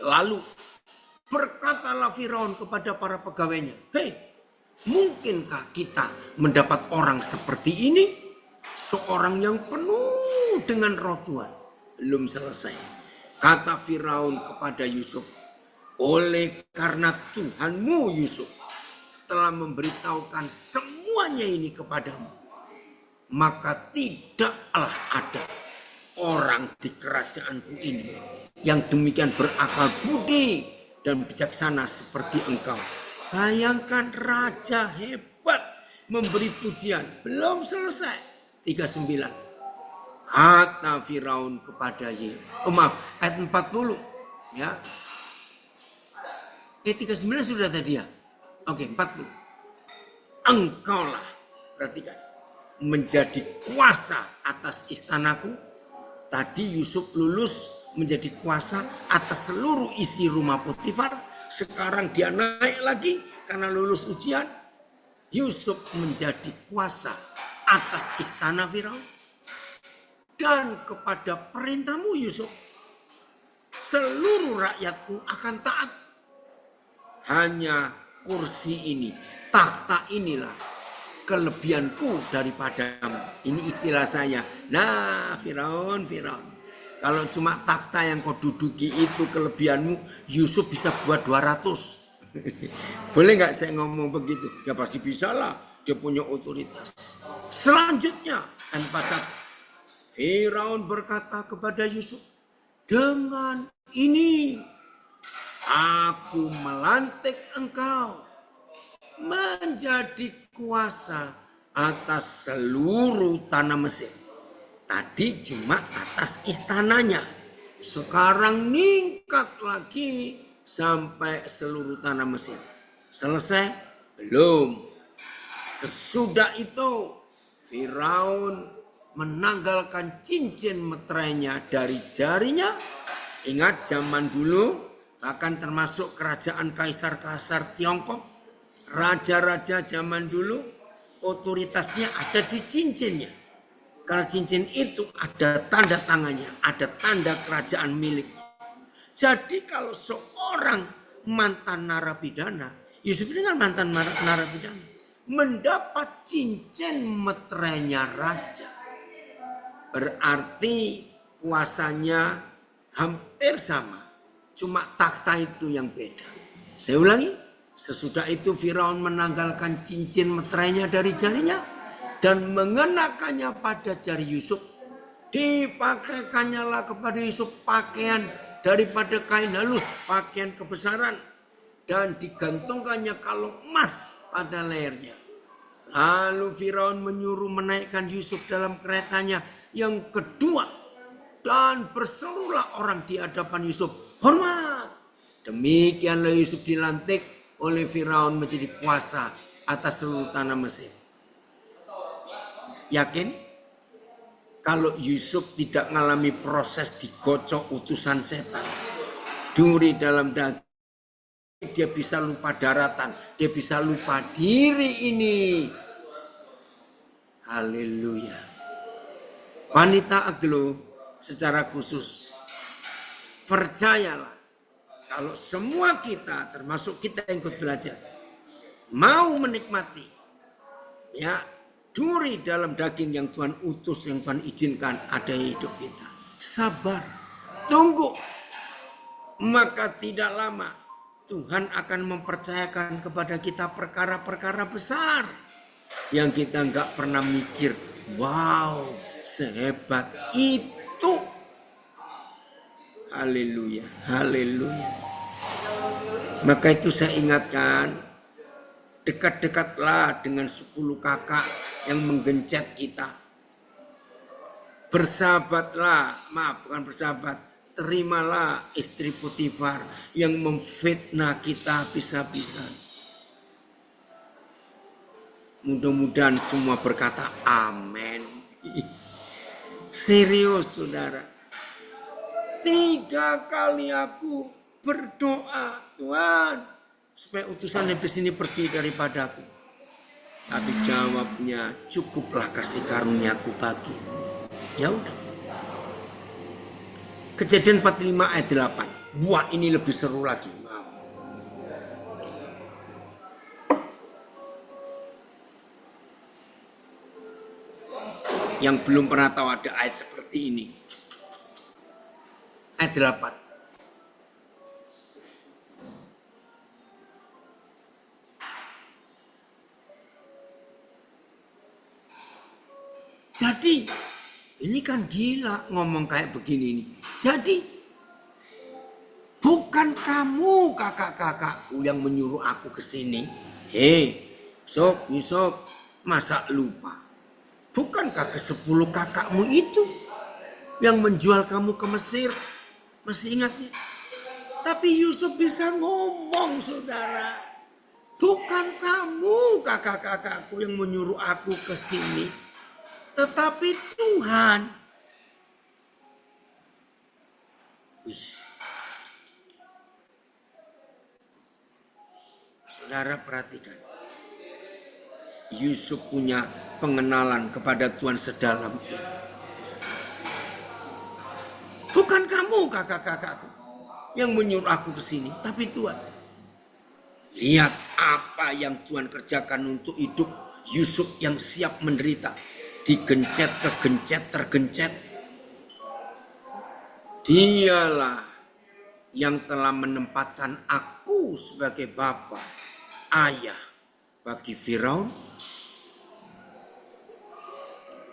Lalu Berkatalah Firaun kepada para pegawainya, "Hei, mungkinkah kita mendapat orang seperti ini? Seorang yang penuh dengan roh Tuhan." Belum selesai. Kata Firaun kepada Yusuf, "Oleh karena Tuhanmu Yusuf telah memberitahukan semuanya ini kepadamu, maka tidaklah ada orang di kerajaanku ini yang demikian berakal budi dan bijaksana seperti engkau." Bayangkan, raja hebat memberi pujian. Belum selesai. 39. Kata Firaun kepada ayat 40. Ya. 39 sudah tadi ya. Oke, 40. Engkaulah, perhatikan, menjadi kuasa atas istanaku. Tadi Yusuf lulus menjadi kuasa atas seluruh isi rumah Potifar. Sekarang dia naik lagi karena lulus ujian. Yusuf menjadi kuasa atas istana Firaun. Dan kepada perintahmu Yusuf, seluruh rakyatku akan taat. Hanya kursi ini, takhta inilah kelebihanku daripadamu. Ini istilah saya. Nah, Firaun. Kalau cuma takhta yang kau duduki itu kelebihanmu, Yusuf bisa buat 200. Boleh nggak saya ngomong begitu? Ya pasti bisa lah. Dia punya otoritas. Selanjutnya, ayat 41. Firaun berkata kepada Yusuf, "Dengan ini aku melantik engkau menjadi kuasa atas seluruh tanah Mesir." Tadi cuma atas istananya. Sekarang ningkat lagi sampai seluruh tanah Mesir. Selesai? Belum. Sesudah itu Firaun menanggalkan cincin meterainya dari jarinya. Ingat zaman dulu, bahkan termasuk kerajaan kaisar-kaisar Tiongkok, raja-raja zaman dulu otoritasnya ada di cincinnya. Karena cincin itu ada tanda tangannya, ada tanda kerajaan milik. Jadi kalau seorang mantan narapidana, Yusuf ini kan mantan narapidana, mendapat cincin meterainya raja, berarti kuasanya hampir sama. Cuma takhta itu yang beda. Saya ulangi. Sesudah itu Firaun menanggalkan cincin meterainya dari jarinya dan mengenakannya pada jari Yusuf. Dipakaikannya kepada Yusuf pakaian daripada kain halus, pakaian kebesaran, dan digantungkannya kalung emas pada lehernya. Lalu Firaun menyuruh menaikkan Yusuf dalam keretanya yang kedua, dan berserulah orang di hadapan Yusuf, "Hormat!" Demikianlah Yusuf dilantik oleh Firaun menjadi kuasa atas seluruh tanah Mesir. Yakin? Kalau Yusuf tidak mengalami proses digocok utusan setan, duri dalam daging, dia bisa lupa daratan, dia bisa lupa diri ini. Haleluya. Wanita Aglo secara khusus, percayalah, kalau semua kita, termasuk kita yang ikut belajar, mau menikmati ya duri dalam daging yang Tuhan utus, yang Tuhan izinkan ada di hidup kita, sabar, tunggu, maka tidak lama Tuhan akan mempercayakan kepada kita perkara-perkara besar yang kita nggak pernah mikir. Wow, sehebat itu. Haleluya, haleluya. Maka itu saya ingatkan, dekat-dekatlah dengan 10 kakak yang menggencet kita. Bersahabatlah, bukan bersahabat, terimalah istri Potifar yang memfitnah kita habis-habisan. Mudah-mudahan semua berkata amin. Serius saudara. 3 kali aku berdoa, Tuhan, supaya utusan habis ini pergi daripadaku. Tapi jawabnya, cukuplah kasih karuniaku bagimu. Ya udah. Kejadian 45 ayat 8. Buah ini lebih seru lagi. yang belum pernah tahu ada ayat seperti ini. Ayat 8. Jadi ini kan gila ngomong kayak begini nih. Jadi bukan kamu kakak-kakakku yang menyuruh aku ke sini. Hei, Yusuf, masa lupa? Bukankah ke-10 kakakmu itu yang menjual kamu ke Mesir? Masih ingatnya? Tapi Yusuf bisa ngomong, saudara. Bukan kamu kakak-kakakku yang menyuruh aku ke sini, tetapi Tuhan. Saudara perhatikan. Yusuf punya pengenalan kepada Tuhan sedalam itu. Bukan kamu kakak-kakakku yang menyuruh aku ke sini, tapi Tuhan. Lihat apa yang Tuhan kerjakan untuk hidup Yusuf yang siap menderita. Digencet, tergencet. Dialah yang telah menempatkan aku sebagai bapa, ayah bagi Firaun.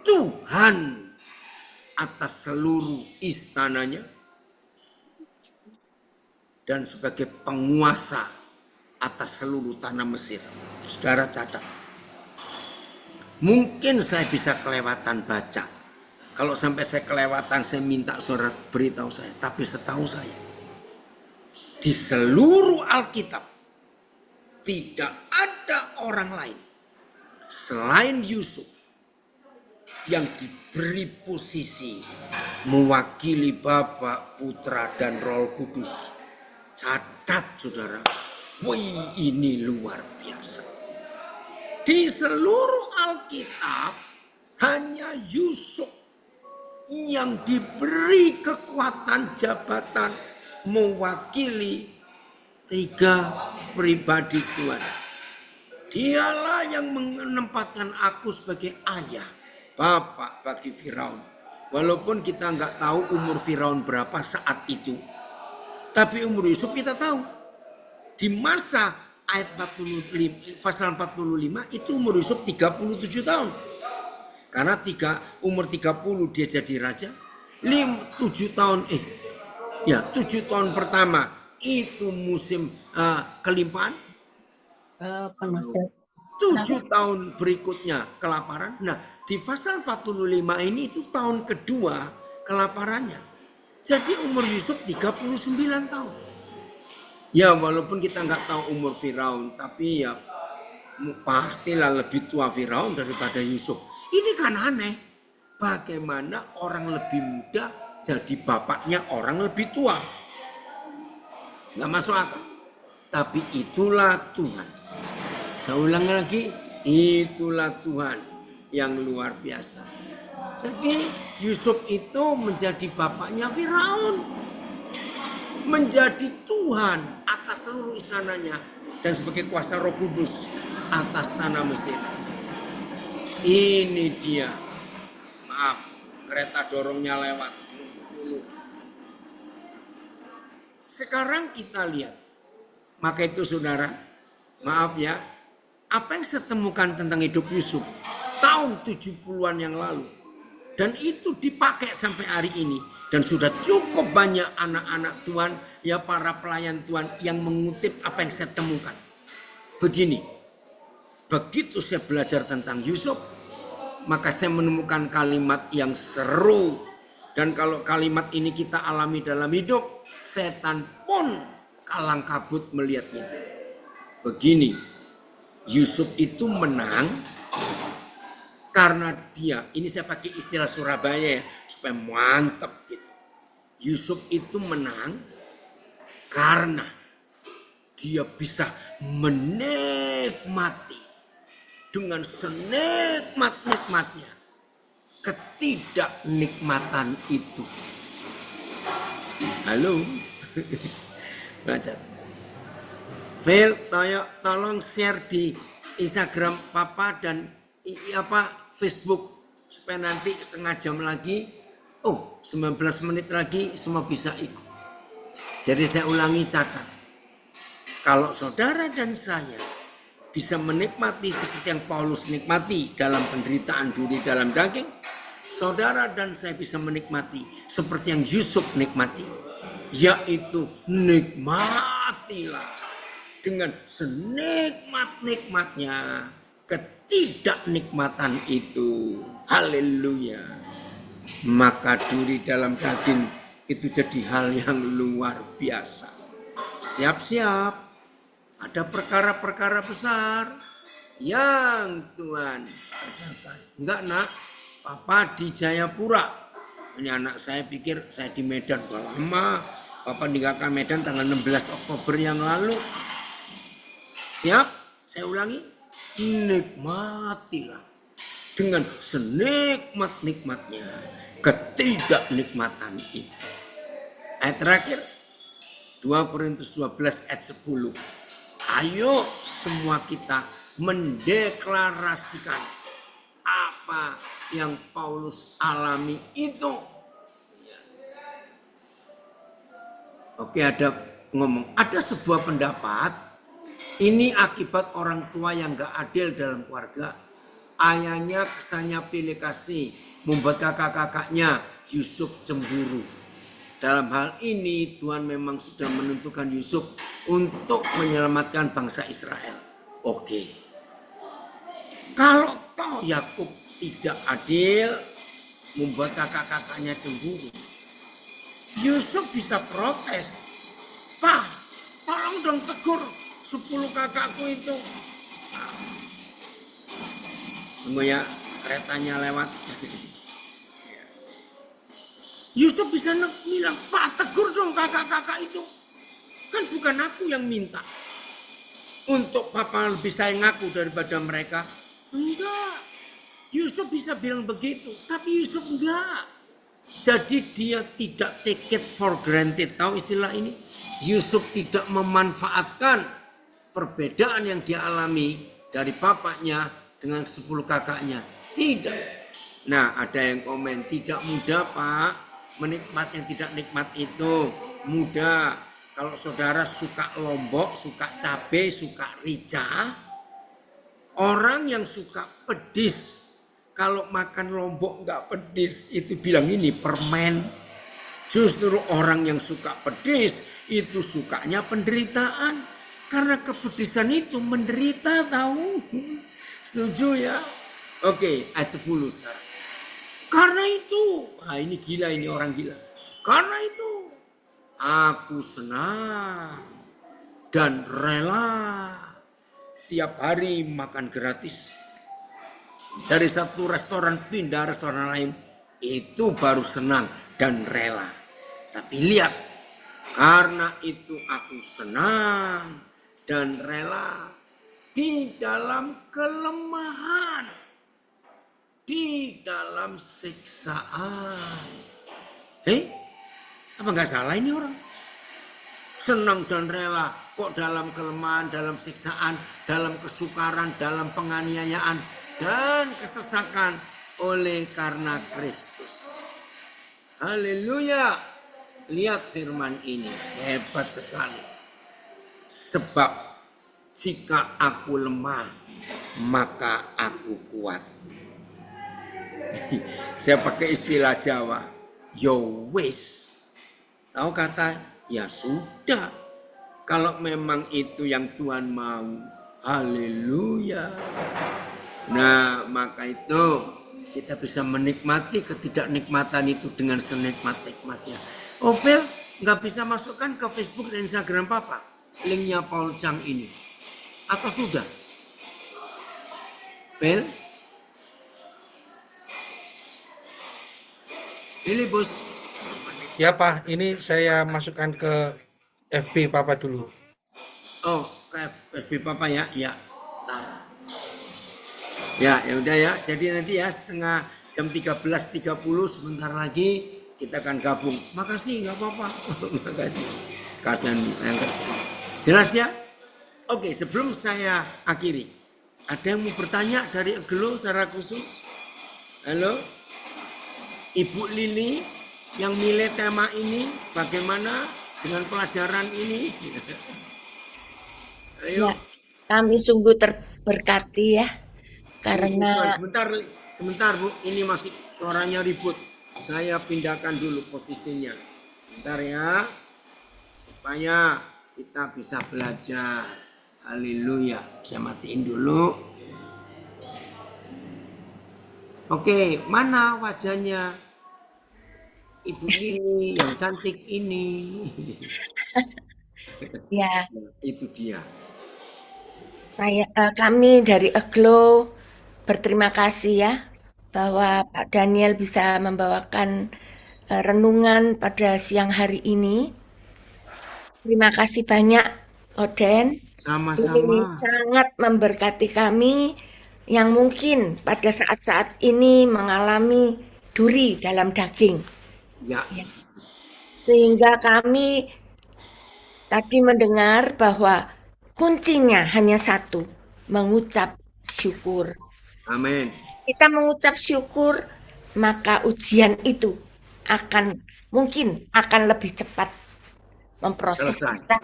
Tuhan atas seluruh istananya dan sebagai penguasa atas seluruh tanah Mesir. Saudara catat. Mungkin saya bisa kelewatan baca. Kalau sampai saya kelewatan, saya minta saudara beritahu saya. Tapi setahu saya, di seluruh Alkitab tidak ada orang lain selain Yusuf yang diberi posisi mewakili Bapa, Putra, dan Roh Kudus. Catat saudara, wih ini luar biasa. Di seluruh Alkitab hanya Yusuf yang diberi kekuatan jabatan mewakili 3 pribadi Tuhan. Dialah yang menempatkan aku sebagai ayah, bapak bagi Firaun. Walaupun kita nggak tahu umur Firaun berapa saat itu, tapi umur Yusuf kita tahu. Di masa ayat 45, pasal 45 itu umur Yusuf 37 tahun. Karena umur 30 dia jadi raja. 7 tahun 7 tahun pertama itu musim kelimpahan. 7 tahun berikutnya kelaparan. Nah, di pasal 45 ini itu tahun kedua kelaparannya. Jadi umur Yusuf 39 tahun. Ya walaupun kita nggak tahu umur Firaun, tapi ya pastilah lebih tua Firaun daripada Yusuf. Ini kan aneh. Bagaimana orang lebih muda jadi bapaknya orang lebih tua? Nggak masuk akal. Tapi itulah Tuhan. Saya ulang lagi, itulah Tuhan yang luar biasa. Jadi Yusuf itu menjadi bapaknya Firaun. Menjadi Tuhan atas seluruh istananya. Dan sebagai kuasa Roh Kudus atas tanah Mesir. Ini dia. Maaf, kereta dorongnya lewat. Sekarang kita lihat. Maka itu saudara, maaf ya. Apa yang saya temukan tentang hidup Yusuf tahun 70-an yang lalu. Dan itu dipakai sampai hari ini. Dan sudah cukup banyak anak-anak Tuhan, ya para pelayan Tuhan yang mengutip apa yang saya temukan. Begini, begitu saya belajar tentang Yusuf, maka saya menemukan kalimat yang seru. Dan kalau kalimat ini kita alami dalam hidup, setan pun kalang kabut melihat itu. Begini, Yusuf itu menang karena dia, ini saya pakai istilah Surabaya ya, supaya mantap gitu. Yusuf itu menang karena dia bisa menikmati dengan senikmat-nikmatnya ketidaknikmatan itu. Halo, baca. Phil, tolong share di Instagram Papa dan Facebook supaya nanti setengah jam lagi, 19 menit lagi semua bisa ikut. Jadi saya ulangi, catat. Kalau saudara dan saya bisa menikmati seperti yang Paulus nikmati dalam penderitaan duri dalam daging, saudara dan saya bisa menikmati seperti yang Yusuf nikmati, yaitu nikmatilah dengan senikmat-nikmatnya ketidaknikmatan itu. Haleluya. Maka duri dalam daging itu jadi hal yang luar biasa. Siap-siap, ada perkara-perkara besar yang Tuhan kerjakan. Enggak nak, Papa di Jayapura. Ini anak saya pikir saya di Medan. Udah lama, Papa meninggalkan Medan tanggal 16 Oktober yang lalu. Siap, saya ulangi. Nikmatilah dengan senikmat-nikmatnya ketidaknikmatan itu. Ayat terakhir 2 Korintus 12 ayat 10. Ayo semua kita mendeklarasikan apa yang Paulus alami itu. Oke, ada sebuah pendapat, ini akibat orang tua yang gak adil dalam keluarga. Ayahnya kesannya pilih kasih, membuat kakak-kakaknya Yusuf cemburu. Dalam hal ini Tuhan memang sudah menentukan Yusuf untuk menyelamatkan bangsa Israel. Oke. Kalau toh Yakub tidak adil, membuat kakak-kakaknya cemburu, Yusuf bisa protes. Pak, tolong dong tegur 10 kakakku itu. Tunggu ya, keretanya lewat. Yusuf bisa bilang, Pak tegur dong kakak-kakak itu. Kan bukan aku yang minta. Untuk Papa lebih sayang aku daripada mereka. Enggak. Yusuf bisa bilang begitu. Tapi Yusuf enggak. Jadi dia tidak take it for granted. Tahu istilah ini? Yusuf tidak memanfaatkan perbedaan yang dia alami dari bapaknya dengan 10 kakaknya. Tidak. Nah, ada yang komen, tidak mudah Pak. Menikmat yang tidak nikmat itu mudah. Kalau saudara suka lombok, suka cabai, suka rica, orang yang suka pedis, kalau makan lombok nggak pedis, itu bilang ini permen. Justru orang yang suka pedis, itu sukanya penderitaan. Karena kepedisan itu menderita, tahu. Setuju ya? Oke, ayat 10 sekarang. Karena itu, ini gila, ini orang gila. Karena itu, aku senang dan rela tiap hari makan gratis. Dari satu restoran pindah restoran lain, itu baru senang dan rela. Tapi lihat, karena itu aku senang dan rela di dalam kelemahan, di dalam siksaan. Apa nggak salah ini orang? Senang dan rela kok dalam kelemahan, dalam siksaan, dalam kesukaran, dalam penganiayaan dan kesesakan oleh karena Kristus. Haleluya. Lihat firman ini, hebat sekali. Sebab jika aku lemah, maka aku kuat. Saya pakai istilah Jawa, yo wis. Tahu kata, ya sudah. Kalau memang itu yang Tuhan mau, haleluya. Nah, maka itu kita bisa menikmati ketidaknikmatan itu dengan senikmat-nikmatnya. Phil, nggak bisa masukkan ke Facebook dan Instagram Papa linknya Paul Chang ini, atau sudah? Phil? Ini bos. Ya Pak, ini saya masukkan ke FB Papa dulu. Oh, ke FB Papa ya, ya. Bentar. Ya udah ya. Jadi nanti ya jam 13.30 sebentar lagi kita akan gabung. Makasih, nggak apa-apa. Makasih. Kasihan yang kerja. Jelas ya? Oke, sebelum saya akhiri, ada yang mau bertanya dari Egelo secara khusus? Halo, Ibu Lili yang milih tema ini, bagaimana dengan pelajaran ini? Ayo. Ya, kami sungguh terberkati ya, Puji karena Tuhan. Sebentar Bu, ini masih suaranya ribut. Saya pindahkan dulu posisinya. Bentar ya, supaya kita bisa belajar. Haleluya. Saya matiin dulu. Oke, mana wajahnya Ibu Lili yang cantik ini? ya Itu dia. kami dari Aglo berterima kasih ya bahwa Pak Daniel bisa membawakan renungan pada siang hari ini. Terima kasih banyak, Oden. Ini Sama-sama. sangat memberkati kami yang mungkin pada saat-saat ini mengalami duri dalam daging. Ya, Ya. Sehingga kami tadi mendengar bahwa kuncinya hanya satu, mengucap syukur. amin. Kita mengucap syukur, maka ujian itu mungkin akan lebih cepat memproses Selesai. kita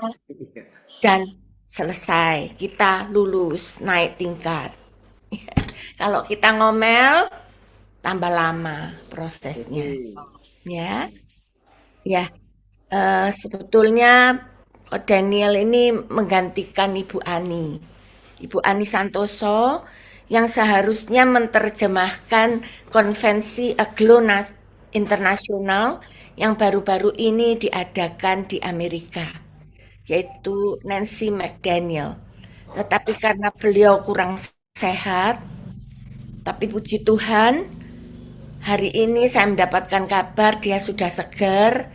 dan selesai. Kita lulus, naik tingkat. Kalau kita ngomel, tambah lama prosesnya. Ya, ya. Sebetulnya Daniel ini menggantikan Ibu Ani. Ibu Ani Santoso yang seharusnya menerjemahkan konvensi Aglo Internasional yang baru-baru ini diadakan di Amerika, yaitu Nancy McDaniel. Tetapi karena beliau kurang sehat, tapi puji Tuhan, hari ini saya mendapatkan kabar dia sudah segar,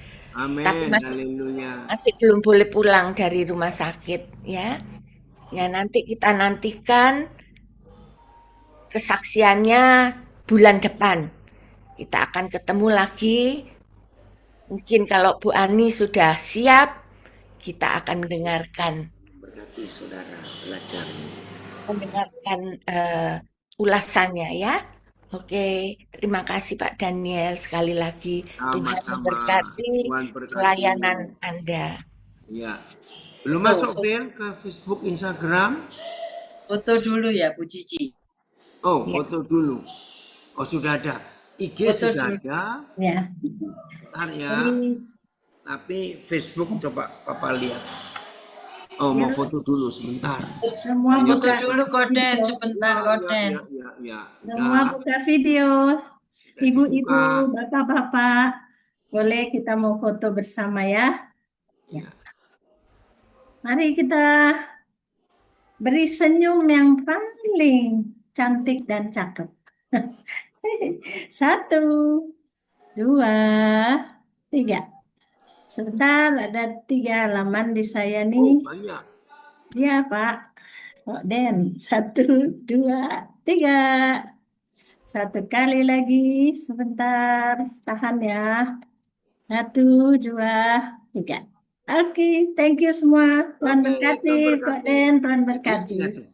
tapi Amin. Haleluya. masih belum boleh pulang dari rumah sakit ya. Ya nanti kita nantikan kesaksiannya bulan depan. Kita akan ketemu lagi. Mungkin kalau Bu Ani sudah siap, kita akan Berkati saudara belajar. mendengarkan ulasannya ya. Oke, terima kasih Pak Daniel sekali lagi. Tuhan Sama-sama. memberkati Tuhan berkati. pelayanan Anda. Ya. Belum masuk Bill ke Facebook, Instagram? Foto dulu ya Bu Cici. Oh, Ya. foto dulu. Oh, sudah ada. IG Foto sudah dulu. ada. Ya. Bentar ya. Tapi Facebook coba Papa lihat. Oh, mau foto dulu sebentar. Semua Saya- Foto dulu Koden, sebentar Koden. Ya. Semua Udah. buka video. Udah Ibu-ibu, dibuka. bapak-bapak, boleh kita mau foto bersama ya? Ya. Mari kita beri senyum yang paling cantik dan cakep. 1, 2, 3. Sebentar, ada 3 halaman di saya Oh, nih. banyak. Ya, Pak. Oh, Den. 1, 2, 3. Satu kali lagi. Sebentar. Tahan ya. 1, 2, 3. Oke, thank you semua. Tuhan Oke, berkati, Tuhan Kak berkati. Den. Tuhan Jadi berkati. ingat tuh,